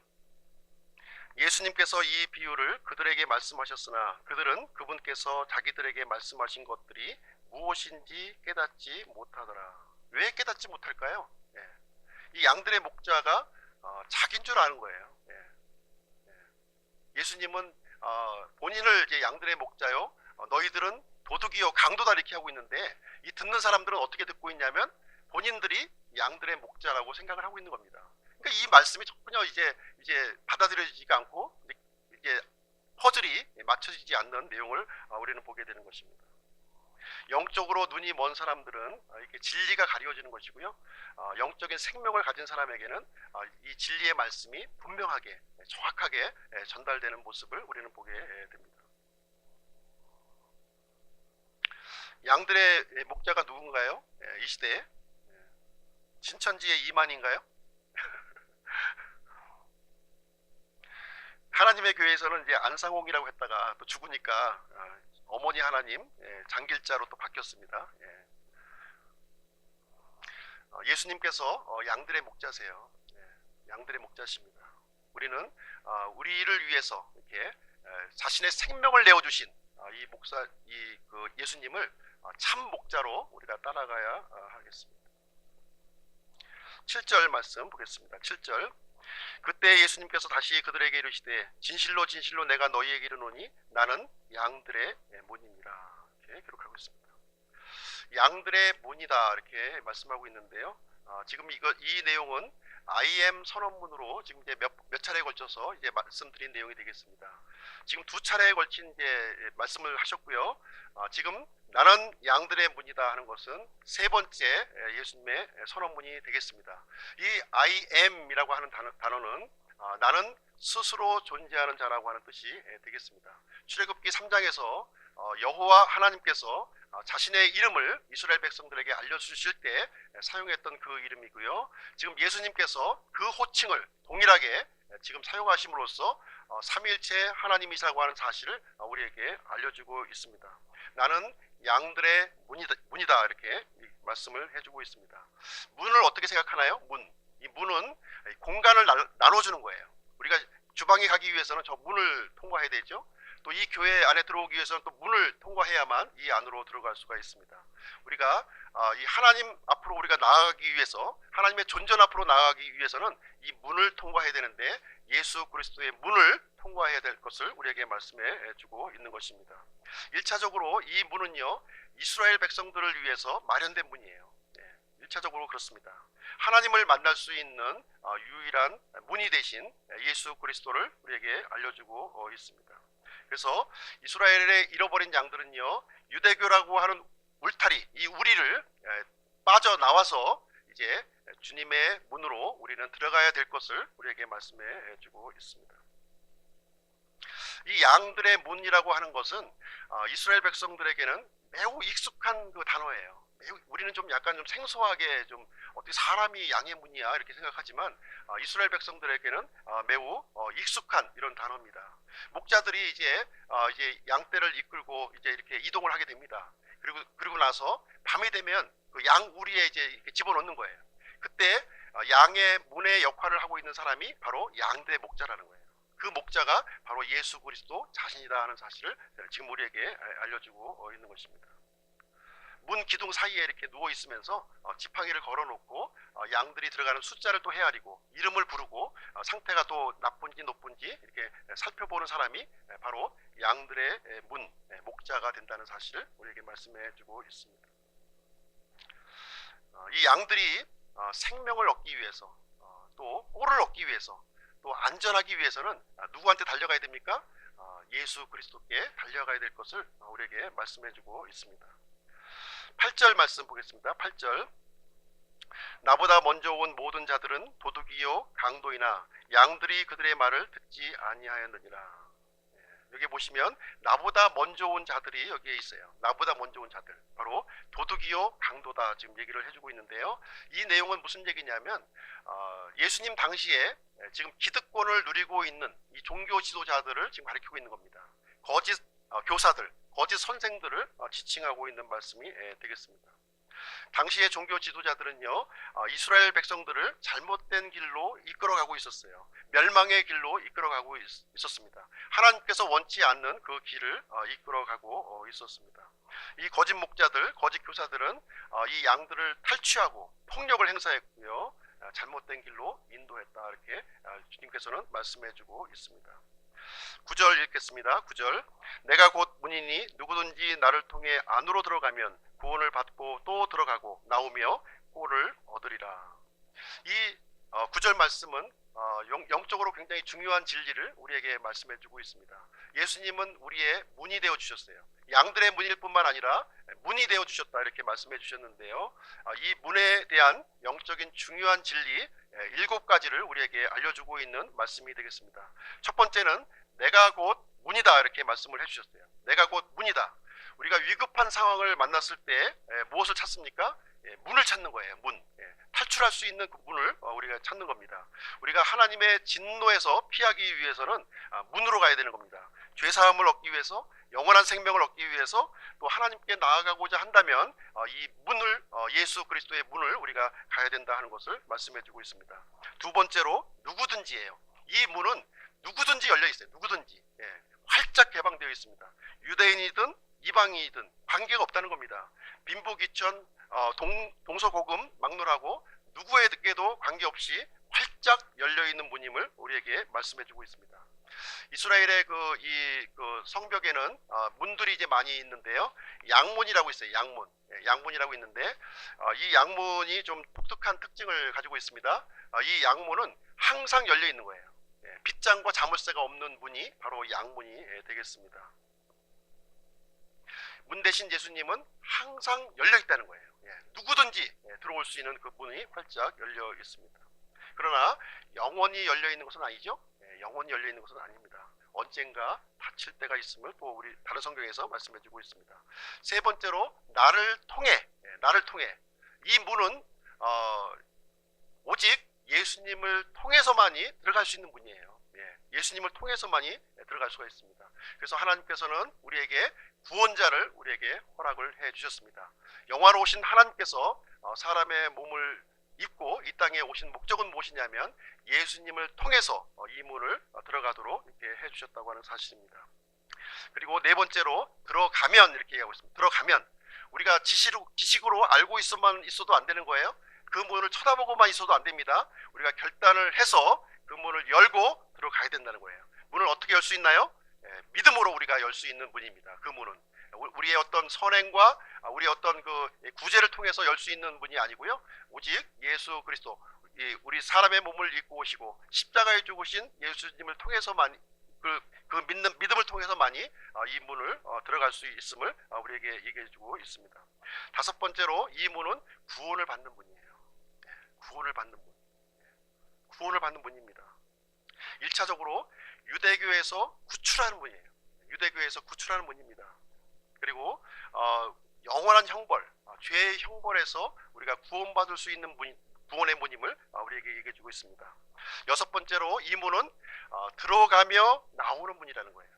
예수님께서 이 비유를 그들에게 말씀하셨으나 그들은 그분께서 자기들에게 말씀하신 것들이 무엇인지 깨닫지 못하더라. 왜 깨닫지 못할까요? 이 양들의 목자가 자기인 줄 아는 거예요. 예수님은 본인을 이제 양들의 목자요, 너희들은 도둑이요 강도다 이렇게 하고 있는데 이 듣는 사람들은 어떻게 듣고 있냐면 본인들이 양들의 목자라고 생각을 하고 있는 겁니다. 그러니까 이 말씀이 전혀 이제 받아들여지지가 않고 이게 퍼즐이 맞춰지지 않는 내용을 우리는 보게 되는 것입니다. 영적으로 눈이 먼 사람들은 이렇게 진리가 가려지는 것이고요. 영적인 생명을 가진 사람에게는 이 진리의 말씀이 분명하게 정확하게 전달되는 모습을 우리는 보게 됩니다. 양들의 목자가 누군가요? 이 시대에 신천지의 이만인가요? 하나님의 교회에서는 이제 안상홍이라고 했다가 또 죽으니까 어머니 하나님 장길자로 또 바뀌었습니다. 예수님께서 양들의 목자세요. 양들의 목자십니다. 우리는 우리를 위해서 이렇게 자신의 생명을 내어주신 그 예수님을 참 목자로 우리가 따라가야 하겠습니다. 7절 말씀 보겠습니다. 7절. 그때 예수님께서 다시 그들에게 이르시되 진실로 진실로 내가 너희에게 이르노니 나는 양들의 문이니라 이렇게 기록하고 있습니다. 양들의 문이다 이렇게 말씀하고 있는데요. 지금 이 내용은 IM 선언문으로 지금 이제 몇 차례에 걸쳐서 이제 말씀드린 내용이 되겠습니다. 지금 두 차례에 걸친 이제 말씀을 하셨고요. 지금 나는 양들의 문이다 하는 것은 세 번째 예수님의 선언문이 되겠습니다. 이 IM이라고 하는 단어는 나는 스스로 존재하는 자라고 하는 뜻이 되겠습니다. 출애굽기 3장에서 여호와 하나님께서 자신의 이름을 이스라엘 백성들에게 알려주실 때 사용했던 그 이름이고요. 지금 예수님께서 그 호칭을 동일하게 지금 사용하심으로써 삼위일체 하나님이라고 하는 사실을 우리에게 알려주고 있습니다. 나는 양들의 문이다 이렇게 말씀을 해주고 있습니다. 문을 어떻게 생각하나요? 이 문은 공간을 나눠주는 거예요. 우리가 주방에 가기 위해서는 저 문을 통과해야 되죠. 또 이 교회 안에 들어오기 위해서는 또 문을 통과해야만 이 안으로 들어갈 수가 있습니다. 우리가 이 하나님 앞으로 우리가 나아가기 위해서 하나님의 존전 앞으로 나아가기 위해서는 이 문을 통과해야 되는데 예수 그리스도의 문을 통과해야 될 것을 우리에게 말씀해 주고 있는 것입니다. 1차적으로 이 문은요 이스라엘 백성들을 위해서 마련된 문이에요. 1차적으로 그렇습니다. 하나님을 만날 수 있는 유일한 문이 되신 예수 그리스도를 우리에게 알려주고 있습니다. 그래서 이스라엘의 잃어버린 양들은요 유대교라고 하는 울타리, 이 우리를 빠져나와서 이제 주님의 문으로 우리는 들어가야 될 것을 우리에게 말씀해 주고 있습니다. 이 양들의 문이라고 하는 것은 이스라엘 백성들에게는 매우 익숙한 그 단어예요. 우리는 좀 약간 좀 생소하게 좀 어떻게 사람이 양의 문이야 이렇게 생각하지만 이스라엘 백성들에게는 매우 익숙한 이런 단어입니다. 목자들이 이제 양떼를 이끌고 이제 이렇게 이동을 하게 됩니다. 그리고 나서 밤이 되면 그 양 우리에 이제 이렇게 집어넣는 거예요. 그때 양의 문의 역할을 하고 있는 사람이 바로 양들의 목자라는 거예요. 그 목자가 바로 예수 그리스도 자신이다 하는 사실을 지금 우리에게 알려주고 있는 것입니다. 문 기둥 사이에 이렇게 누워 있으면서 지팡이를 걸어놓고 양들이 들어가는 숫자를 또 헤아리고 이름을 부르고 상태가 또 나쁜지 높은지 이렇게 살펴보는 사람이 바로 양들의 문 목자가 된다는 사실을 우리에게 말씀해주고 있습니다. 이 양들이 생명을 얻기 위해서 또 꼴을 얻기 위해서 또 또 안전하기 위해서는 누구한테 달려가야 됩니까? 예수 그리스도께 달려가야 될 것을 우리에게 말씀해주고 있습니다. 8절 말씀 보겠습니다. 8절. 나보다 먼저 온 모든 자들은 도둑이요 강도이나 양들이 그들의 말을 듣지 아니하였느니라. 여기 보시면 나보다 먼저 온 자들이 여기에 있어요. 나보다 먼저 온 자들, 바로 도둑이요 강도다 지금 얘기를 해주고 있는데요. 이 내용은 무슨 얘기냐면 예수님 당시에 지금 기득권을 누리고 있는 이 종교 지도자들을 지금 가리키고 있는 겁니다. 거짓 교사들, 거짓 선생들을 지칭하고 있는 말씀이 되겠습니다. 당시의 종교 지도자들은요, 이스라엘 백성들을 잘못된 길로 이끌어가고 있었어요. 멸망의 길로 이끌어가고 있었습니다. 하나님께서 원치 않는 그 길을 이끌어가고 있었습니다. 이 거짓 목자들, 거짓 교사들은 이 양들을 탈취하고 폭력을 행사했고요, 잘못된 길로 인도했다, 이렇게 주님께서는 말씀해주고 있습니다. 9절 읽겠습니다. 9절. 내가 곧 문이니 누구든지 나를 통해 안으로 들어가면 구원을 받고 또 들어가고 나오며 꼴을 얻으리라. 이 9절 말씀은 영적으로 굉장히 중요한 진리를 우리에게 말씀해주고 있습니다. 예수님은 우리의 문이 되어 주셨어요. 양들의 문일 뿐만 아니라 문이 되어 주셨다, 이렇게 말씀해 주셨는데요. 이 문에 대한 영적인 중요한 진리 7가지를 우리에게 알려주고 있는 말씀이 되겠습니다. 첫 번째는 내가 곧 문이다, 이렇게 말씀을 해주셨어요. 내가 곧 문이다. 우리가 위급한 상황을 만났을 때 무엇을 찾습니까? 문을 찾는 거예요. 문. 탈출할 수 있는 그 문을 우리가 찾는 겁니다. 우리가 하나님의 진노에서 피하기 위해서는 문으로 가야 되는 겁니다. 죄사함을 얻기 위해서, 영원한 생명을 얻기 위해서, 또 하나님께 나아가고자 한다면 이 문을, 예수 그리스도의 문을 우리가 가야 된다 하는 것을 말씀해 주고 있습니다. 두 번째로 누구든지예요. 이 문은 누구든지 열려 있어요. 누구든지 활짝 개방되어 있습니다. 유대인이든 이방인이든 관계가 없다는 겁니다. 빈부귀천, 동서고금 막론하고 누구에게도 관계없이 활짝 열려있는 문임을 우리에게 말씀해주고 있습니다. 이스라엘의 그 성벽에는 문들이 이제 많이 있는데요. 양문이라고 있어요. 양문. 양문이라고 있는데 이 양문이 좀 독특한 특징을 가지고 있습니다. 이 양문은 항상 열려 있는 거예요. 빗장과 자물쇠가 없는 문이 바로 양문이 되겠습니다. 문 대신 예수님은 항상 열려 있다는 거예요. 누구든지 들어올 수 있는 그 문이 활짝 열려 있습니다. 그러나 영원히 열려 있는 것은 아니죠. 영원히 열려 있는 것은 아닙니다. 언젠가 닫힐 때가 있음을 또 우리 다른 성경에서 말씀해 주고 있습니다. 세 번째로 나를 통해 이 문은 오직 예수님을 통해서만이 들어갈 수 있는 문이에요. 예수님을 통해서만이 들어갈 수가 있습니다. 그래서 하나님께서는 우리에게 구원자를 우리에게 허락을 해 주셨습니다. 영화로우신 하나님께서 사람의 몸을 입고 이 땅에 오신 목적은 무엇이냐면 예수님을 통해서 이 문을 들어가도록 이렇게 해 주셨다고 하는 사실입니다. 그리고 네 번째로 들어가면, 이렇게 얘기하고 있습니다. 들어가면 우리가 지식으로 알고 있어도 안 되는 거예요. 그 문을 쳐다보고만 있어도 안 됩니다. 우리가 결단을 해서 그 문을 열고 들어가야 된다는 거예요. 문을 어떻게 열 수 있나요? 믿음으로 우리가 열 수 있는 문입니다. 그 문은 우리의 어떤 선행과 우리의 어떤 그 구제를 통해서 열 수 있는 문이 아니고요. 오직 예수 그리스도, 우리 사람의 몸을 입고 오시고 십자가에 죽으신 예수님을 통해서만, 그 믿음을 통해서만이 이 문을 들어갈 수 있음을 우리에게 얘기해주고 있습니다. 다섯 번째로 이 문은 구원을 받는 문이에요. 구원을 받는 문. 구원을 받는 문입니다. 1차적으로 유대교에서 구출하는 문이에요. 유대교에서 구출하는 문입니다. 그리고 영원한 형벌, 죄의 형벌에서 우리가 구원받을 수 있는 문, 구원의 문임을 우리에게 얘기해주고 있습니다. 여섯 번째로 이 문은 들어가며 나오는 문이라는 거예요.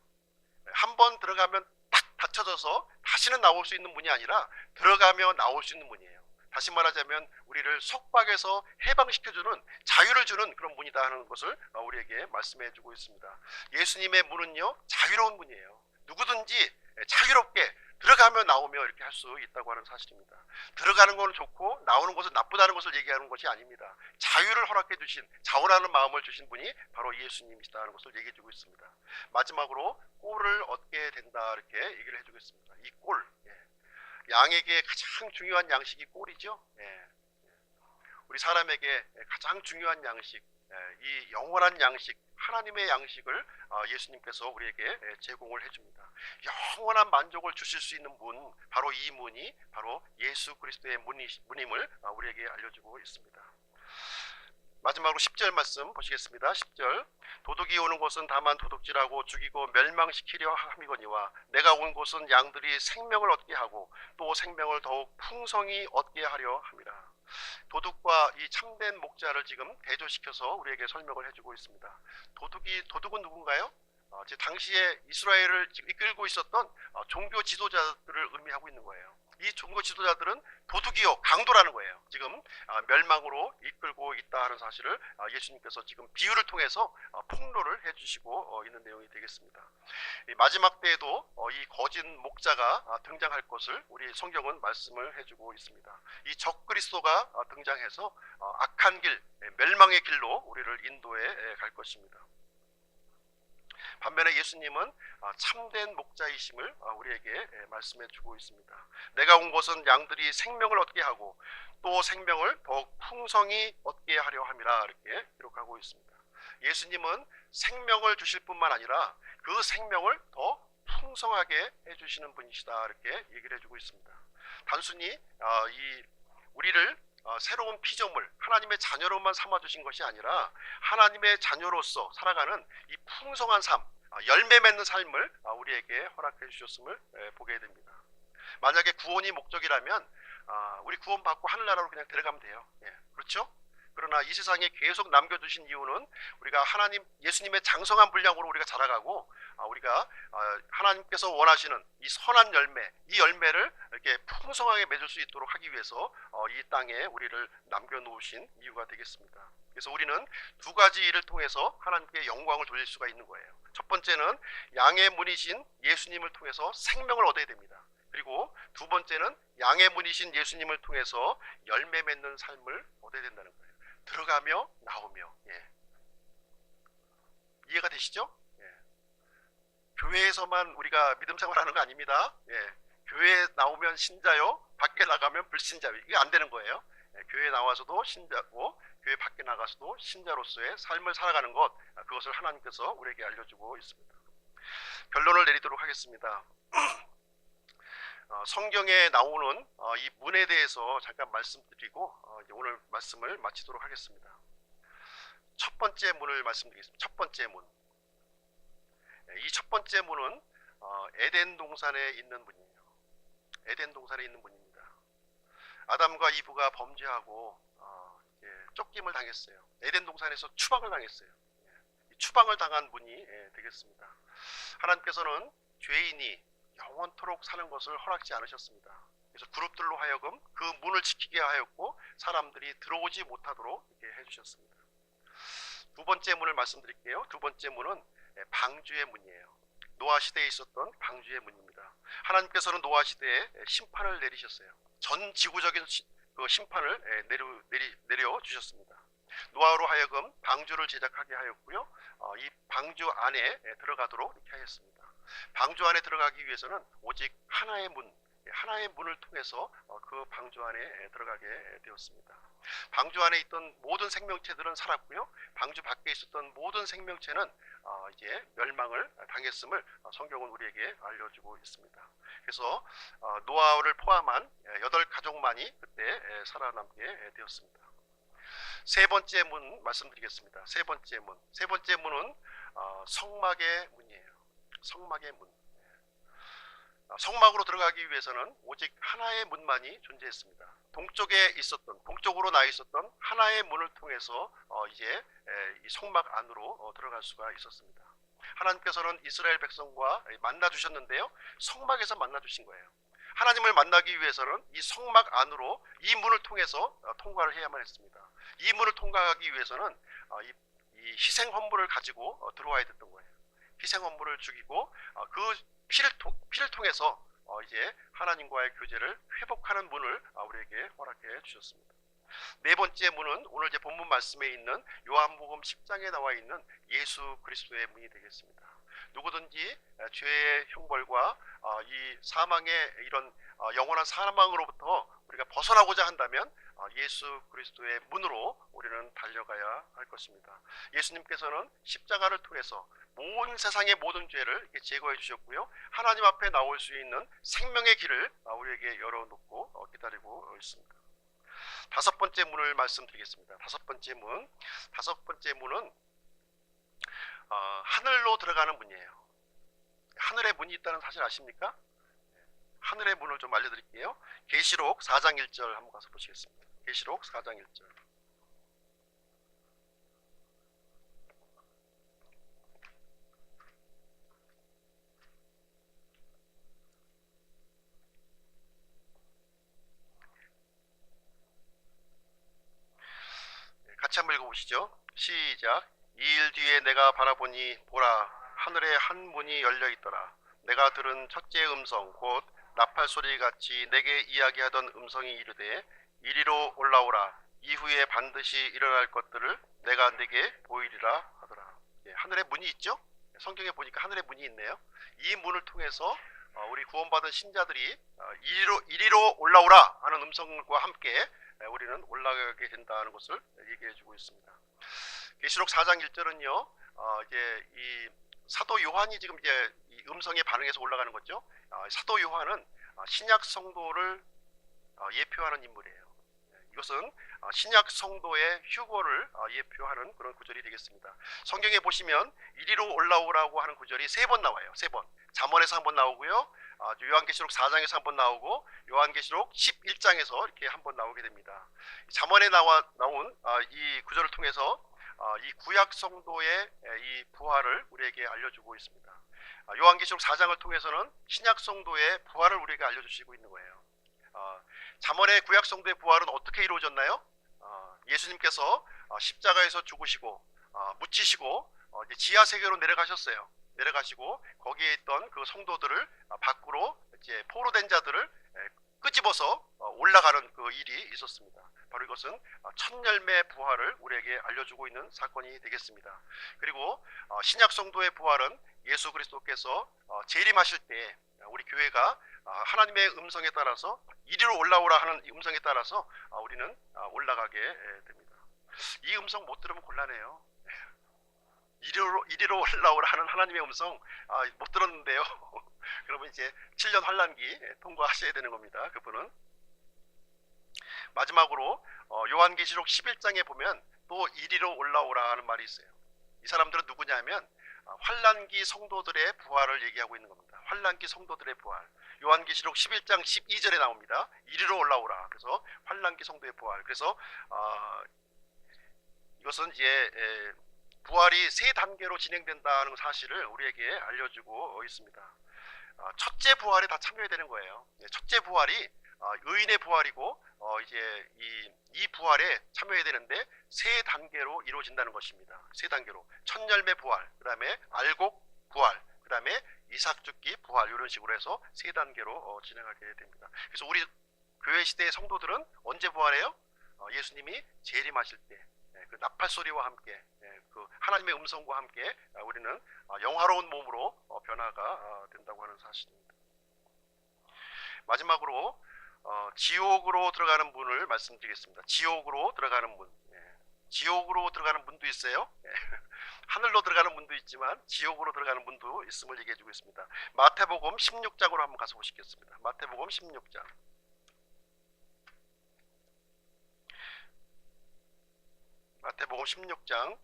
한번 들어가면 딱 닫혀져서 다시는 나올 수 있는 문이 아니라 들어가며 나올 수 있는 문이에요. 다시 말하자면 우리를 속박에서 해방시켜주는, 자유를 주는 그런 문이다 하는 것을 우리에게 말씀해주고 있습니다. 예수님의 문은요, 자유로운 문이에요. 누구든지 자유롭게 들어가며 나오며 이렇게 할 수 있다고 하는 사실입니다. 들어가는 것은 좋고 나오는 것은 나쁘다는 것을 얘기하는 것이 아닙니다. 자유를 허락해 주신, 자원하는 마음을 주신 분이 바로 예수님이시다 하는 것을 얘기해 주고 있습니다. 마지막으로 꼴을 얻게 된다, 이렇게 얘기를 해주고 있습니다. 이 꼴, 양에게 가장 중요한 양식이 꼴이죠. 우리 사람에게 가장 중요한 양식, 이 영원한 양식, 하나님의 양식을 예수님께서 우리에게 제공을 해줍니다. 영원한 만족을 주실 수 있는 문, 바로 이 문이 바로 예수 그리스도의 문임을 우리에게 알려주고 있습니다. 마지막으로 10절 말씀 보시겠습니다. 10절, 도둑이 오는 곳은 다만 도둑질하고 죽이고 멸망시키려 함이거니와 내가 온 곳은 양들이 생명을 얻게 하고 또 생명을 더욱 풍성히 얻게 하려 함이라. 도둑과 이 참된 목자를 지금 대조시켜서 우리에게 설명을 해주고 있습니다. 도둑은 누군가요? 당시에 이스라엘을 이끌고 있었던 종교 지도자들을 의미하고 있는 거예요. 이 종교 지도자들은 도둑이요, 강도라는 거예요. 지금 멸망으로 이끌고 있다 하는 사실을 예수님께서 지금 비유를 통해서 폭로를 해주시고 있는 내용이 되겠습니다. 마지막 때에도 이 거짓 목자가 등장할 것을 우리 성경은 말씀을 해주고 있습니다. 이 적그리스도가 등장해서 악한 길, 멸망의 길로 우리를 인도해 갈 것입니다. 반면에 예수님은 참된 목자이심을 우리에게 말씀해 주고 있습니다. 내가 온 것은 양들이 생명을 얻게 하고 또 생명을 더욱 풍성히 얻게 하려 함이라, 이렇게 기록하고 있습니다. 예수님은 생명을 주실 뿐만 아니라 그 생명을 더 풍성하게 해주시는 분이시다, 이렇게 얘기를 해주고 있습니다. 단순히 우리를 새로운 피조물, 하나님의 자녀로만 삼아주신 것이 아니라 하나님의 자녀로서 살아가는 이 풍성한 삶, 열매 맺는 삶을 우리에게 허락해 주셨음을 보게 됩니다. 만약에 구원이 목적이라면 우리 구원받고 하늘나라로 그냥 들어가면 돼요. 그렇죠? 그러나 이 세상에 계속 남겨두신 이유는 우리가 예수님의 장성한 분량으로 우리가 자라가고 우리가 하나님께서 원하시는 이 선한 열매, 이 열매를 이렇게 풍성하게 맺을 수 있도록 하기 위해서 이 땅에 우리를 남겨놓으신 이유가 되겠습니다. 그래서 우리는 두 가지 일을 통해서 하나님께 영광을 돌릴 수가 있는 거예요. 첫 번째는 양의 문이신 예수님을 통해서 생명을 얻어야 됩니다. 그리고 두 번째는 양의 문이신 예수님을 통해서 열매 맺는 삶을 얻어야 된다는 거예요. 들어가며 나오며. 이해가 되시죠? 교회에서만 우리가 믿음 생활하는 거 아닙니다. 교회에 나오면 신자요, 밖에 나가면 불신자요. 이게 안 되는 거예요. 교회에 나와서도 신자고 교회 밖에 나가서도 신자로서의 삶을 살아가는 것, 그것을 하나님께서 우리에게 알려주고 있습니다. 결론을 내리도록 하겠습니다. 성경에 나오는 이 문에 대해서 잠깐 말씀드리고 오늘 말씀을 마치도록 하겠습니다. 첫 번째 문을 말씀드리겠습니다. 첫 번째 문. 이 첫 번째 문은 에덴 동산에 있는 문이에요. 에덴 동산에 있는 문입니다. 아담과 이브가 범죄하고 쫓김을 당했어요. 에덴 동산에서 추방을 당했어요. 추방을 당한 문이 되겠습니다. 하나님께서는 죄인이 영원토록 사는 것을 허락지 않으셨습니다. 그래서 그룹들로 하여금 그 문을 지키게 하였고 사람들이 들어오지 못하도록 이렇게 해주셨습니다. 두 번째 문을 말씀드릴게요. 두 번째 문은 방주의 문이에요. 노아 시대에 있었던 방주의 문입니다. 하나님께서는 노아 시대에 심판을 내리셨어요. 전 지구적인 그 심판을 내려주셨습니다. 노아로 하여금 방주를 제작하게 하였고요. 이 방주 안에 들어가도록 이렇게 하였습니다. 방주 안에 들어가기 위해서는 오직 하나의 문을 통해서 그 방주 안에 들어가게 되었습니다. 방주 안에 있던 모든 생명체들은 살았고요. 방주 밖에 있었던 모든 생명체는 이제 멸망을 당했음을 성경은 우리에게 알려주고 있습니다. 그래서 노아를 포함한 8가족만이 그때 살아남게 되었습니다. 세 번째 문 말씀드리겠습니다. 세 번째 문은 성막의 문이에요. 성막의 문. 성막으로 들어가기 위해서는 오직 하나의 문만이 존재했습니다. 동쪽으로 나 있었던 하나의 문을 통해서 이제 이 성막 안으로 들어갈 수가 있었습니다. 하나님께서는 이스라엘 백성과 만나 주셨는데요, 성막에서 만나 주신 거예요. 하나님을 만나기 위해서는 이 성막 안으로 이 문을 통해서 통과를 해야만 했습니다. 이 문을 통과하기 위해서는 이 희생 헌물을 가지고 들어와야 됐던 거예요. 희생 헌물을 죽이고 그 피를 통해서 이제 하나님과의 교제를 회복하는 문을 우리에게 허락해 주셨습니다. 네 번째 문은 오늘 이제 본문 말씀에 있는 요한복음 10장에 나와 있는 예수 그리스도의 문이 되겠습니다. 누구든지 죄의 형벌과 이 사망의 이런 영원한 사망으로부터 우리가 벗어나고자 한다면 예수 그리스도의 문으로 우리를 우리는 달려가야 할 것입니다. 예수님께서는 십자가를 통해서 온 세상의 모든 죄를 제거해 주셨고요. 하나님 앞에 나올 수 있는 생명의 길을 우리에게 열어놓고 기다리고 있습니다. 다섯 번째 문을 말씀드리겠습니다. 다섯 번째 문은 하늘로 들어가는 문이에요. 하늘에 문이 있다는 사실 아십니까? 하늘의 문을 좀 알려드릴게요. 계시록 4장 1절 한번 가서 보시겠습니다. 계시록 4장 1절. 같이 한번 읽어보시죠. 시작. 이 일 뒤에 내가 바라보니 보라, 하늘에 한 문이 열려있더라. 내가 들은 첫째 음성 곧 나팔 소리 같이 내게 이야기하던 음성이 이르되 이리로 올라오라. 이후에 반드시 일어날 것들을 내가 내게 보이리라 하더라. 하늘에 문이 있죠? 성경에 보니까 하늘에 문이 있네요. 이 문을 통해서 우리 구원받은 신자들이 이리로 올라오라 하는 음성과 함께 우리는 올라가게 된다는 것을 얘기해 주고 있습니다. 계시록 4장 1절은요, 이제 이 사도 요한이 지금 이제 이 음성에 반응해서 올라가는 거죠. 사도 요한은 신약 성도를 예표하는 인물이에요. 이것은 신약 성도의 휴거를 예표하는 그런 구절이 되겠습니다. 성경에 보시면 이리로 올라오라고 하는 구절이 3번 나와요. 3번. 잠언에서 한번 나오고요. 요한계시록 4장에서 한번 나오고 요한계시록 11장에서 이렇게 한번 나오게 됩니다. 잠언에 나온 이 구절을 통해서 이 구약 성도의 이 부활을 우리에게 알려주고 있습니다. 요한계시록 4장을 통해서는 신약 성도의 부활을 우리에게 알려주시고 있는 거예요. 잠언의 구약 성도의 부활은 어떻게 이루어졌나요? 예수님께서 십자가에서 죽으시고 묻히시고 이제 지하 세계로 내려가시고 거기에 있던 그 성도들을 밖으로 이제 포로된 자들을 끄집어서 올라가는 그 일이 있었습니다. 바로 이것은 첫 열매 부활을 우리에게 알려주고 있는 사건이 되겠습니다. 그리고 신약 성도의 부활은 예수 그리스도께서 재림하실 때 우리 교회가 하나님의 음성에 따라서 이리로 올라오라 하는 음성에 따라서 우리는 올라가게 됩니다. 이 음성 못 들으면 곤란해요. 이리로 올라오라 하는 하나님의 음성 못 들었는데요. 그러면 이제 7년 환란기 통과하셔야 되는 겁니다. 그분은. 마지막으로 요한계시록 11장에 보면 또 이리로 올라오라 하는 말이 있어요. 이 사람들은 누구냐면 환란기 성도들의 부활을 얘기하고 있는 겁니다. 환란기 성도들의 부활. 요한계시록 11장 12절에 나옵니다. 이리로 올라오라. 그래서 환란기 성도의 부활. 그래서 이것은 이제 부활이 3단계로 진행된다는 사실을 우리에게 알려주고 있습니다. 첫째 부활에 다 참여해야 되는 거예요. 첫째 부활이 의인의 부활이고 이제 이 부활에 참여해야 되는데 3단계로 이루어진다는 것입니다. 3단계로 첫 열매 부활, 그 다음에 알곡 부활, 그 다음에 이삭 죽기 부활, 이런 식으로 해서 3단계로 진행하게 됩니다. 그래서 우리 교회 시대의 성도들은 언제 부활해요? 예수님이 재림하실 때 그 나팔 소리와 함께 그 하나님의 음성과 함께 우리는 영화로운 몸으로 변화가 된다고 하는 사실입니다. 마지막으로 지옥으로 들어가는 문을 말씀드리겠습니다. 지옥으로 들어가는 문. 지옥으로 들어가는 문도 있어요. 하늘로 들어가는 문도 있지만 지옥으로 들어가는 문도 있음을 얘기해 주고 있습니다. 마태복음 16장으로 한번 가서 보시겠습니다. 마태복음 16장. 마태복음 16장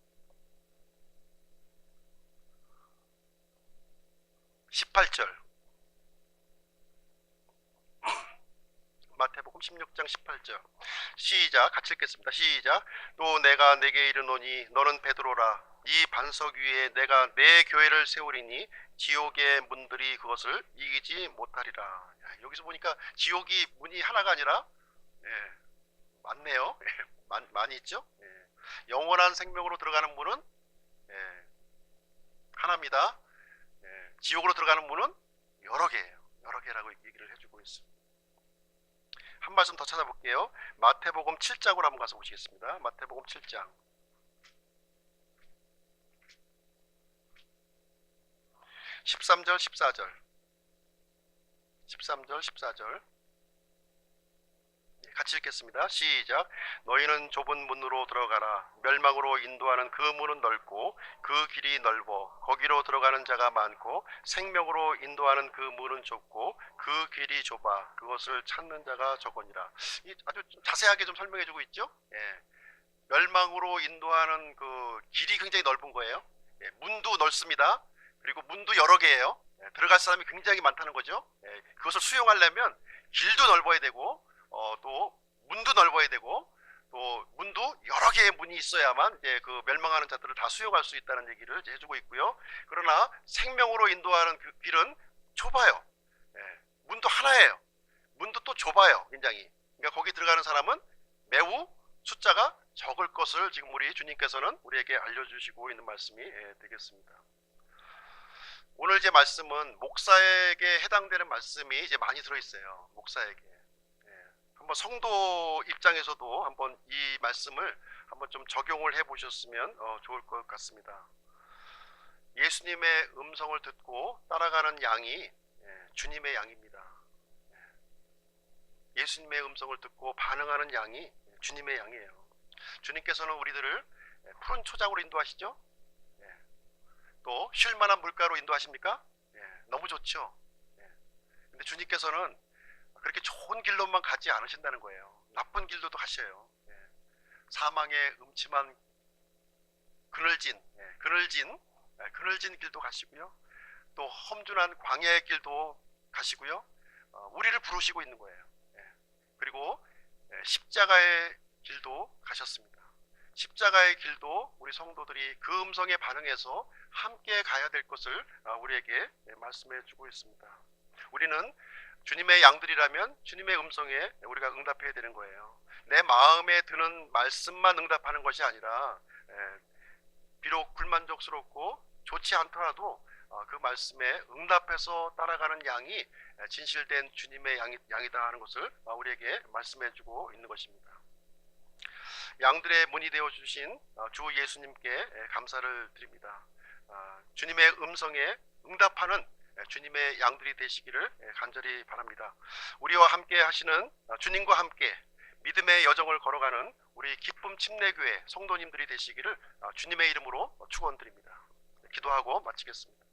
18절. 마태복음 16장 18절. 시작. 같이 읽겠습니다. 시작. 또 내가 내게 이르노니 너는 베드로라. 이 반석 위에 내가 내 교회를 세우리니 지옥의 문들이 그것을 이기지 못하리라. 여기서 보니까 지옥이 문이 하나가 아니라 많네요. 많이 있죠. 영원한 생명으로 들어가는 문은 하나입니다. 지옥으로 들어가는 문은 여러 개예요. 여러 개라고 얘기를 해주고 있습니다. 한 말씀 더 찾아볼게요. 마태복음 7장으로 한번 가서 보시겠습니다. 마태복음 7장 13절 14절 13절 14절 같이 읽겠습니다. 시작. 너희는 좁은 문으로 들어가라. 멸망으로 인도하는 그 문은 넓고 그 길이 넓어 거기로 들어가는 자가 많고 생명으로 인도하는 그 문은 좁고 그 길이 좁아 그것을 찾는 자가 적으니라. 아주 좀 자세하게 좀 설명해 주고 있죠. 예. 멸망으로 인도하는 그 길이 굉장히 넓은 거예요. 예. 문도 넓습니다. 그리고 문도 여러 개예요. 예. 들어갈 사람이 굉장히 많다는 거죠. 예. 그것을 수용하려면 길도 넓어야 되고 또 문도 넓어야 되고 또 문도 여러 개의 문이 있어야만 이제 그 멸망하는 자들을 다 수용할 수 있다는 얘기를 이제 해주고 있고요. 그러나 생명으로 인도하는 그 길은 좁아요. 예. 문도 하나예요. 문도 또 좁아요. 굉장히. 그러니까 거기 들어가는 사람은 매우 숫자가 적을 것을 지금 우리 주님께서는 우리에게 알려주시고 있는 말씀이 되겠습니다. 오늘 제 말씀은 목사에게 해당되는 말씀이 이제 많이 들어있어요. 목사에게. 한번 성도 입장에서도 한번 이 말씀을 한번 좀 적용을 해 보셨으면 좋을 것 같습니다. 예수님의 음성을 듣고 따라가는 양이 주님의 양입니다. 예수님의 음성을 듣고 반응하는 양이 주님의 양이에요. 주님께서는 우리들을 푸른 초장으로 인도하시죠. 또 쉴만한 물가로 인도하십니까? 너무 좋죠. 근데 주님께서는 그렇게 좋은 길로만 가지 않으신다는 거예요. 나쁜 길로도 가셔요. 사망의 음침한 그늘진 길도 가시고요. 또 험준한 광야의 길도 가시고요. 우리를 부르시고 있는 거예요. 그리고 십자가의 길도 가셨습니다. 십자가의 길도 우리 성도들이 그 음성에 반응해서 함께 가야 될 것을 우리에게 말씀해 주고 있습니다. 우리는 주님의 양들이라면 주님의 음성에 우리가 응답해야 되는 거예요. 내 마음에 드는 말씀만 응답하는 것이 아니라 비록 불만족스럽고 좋지 않더라도 그 말씀에 응답해서 따라가는 양이 진실된 주님의 양이다 하는 것을 우리에게 말씀해 주고 있는 것입니다. 양들의 문이 되어 주신 주 예수님께 감사를 드립니다. 주님의 음성에 응답하는 주님의 양들이 되시기를 간절히 바랍니다. 우리와 함께 하시는 주님과 함께 믿음의 여정을 걸어가는 우리 기쁨 침례교회 성도님들이 되시기를 주님의 이름으로 축원드립니다. 기도하고 마치겠습니다.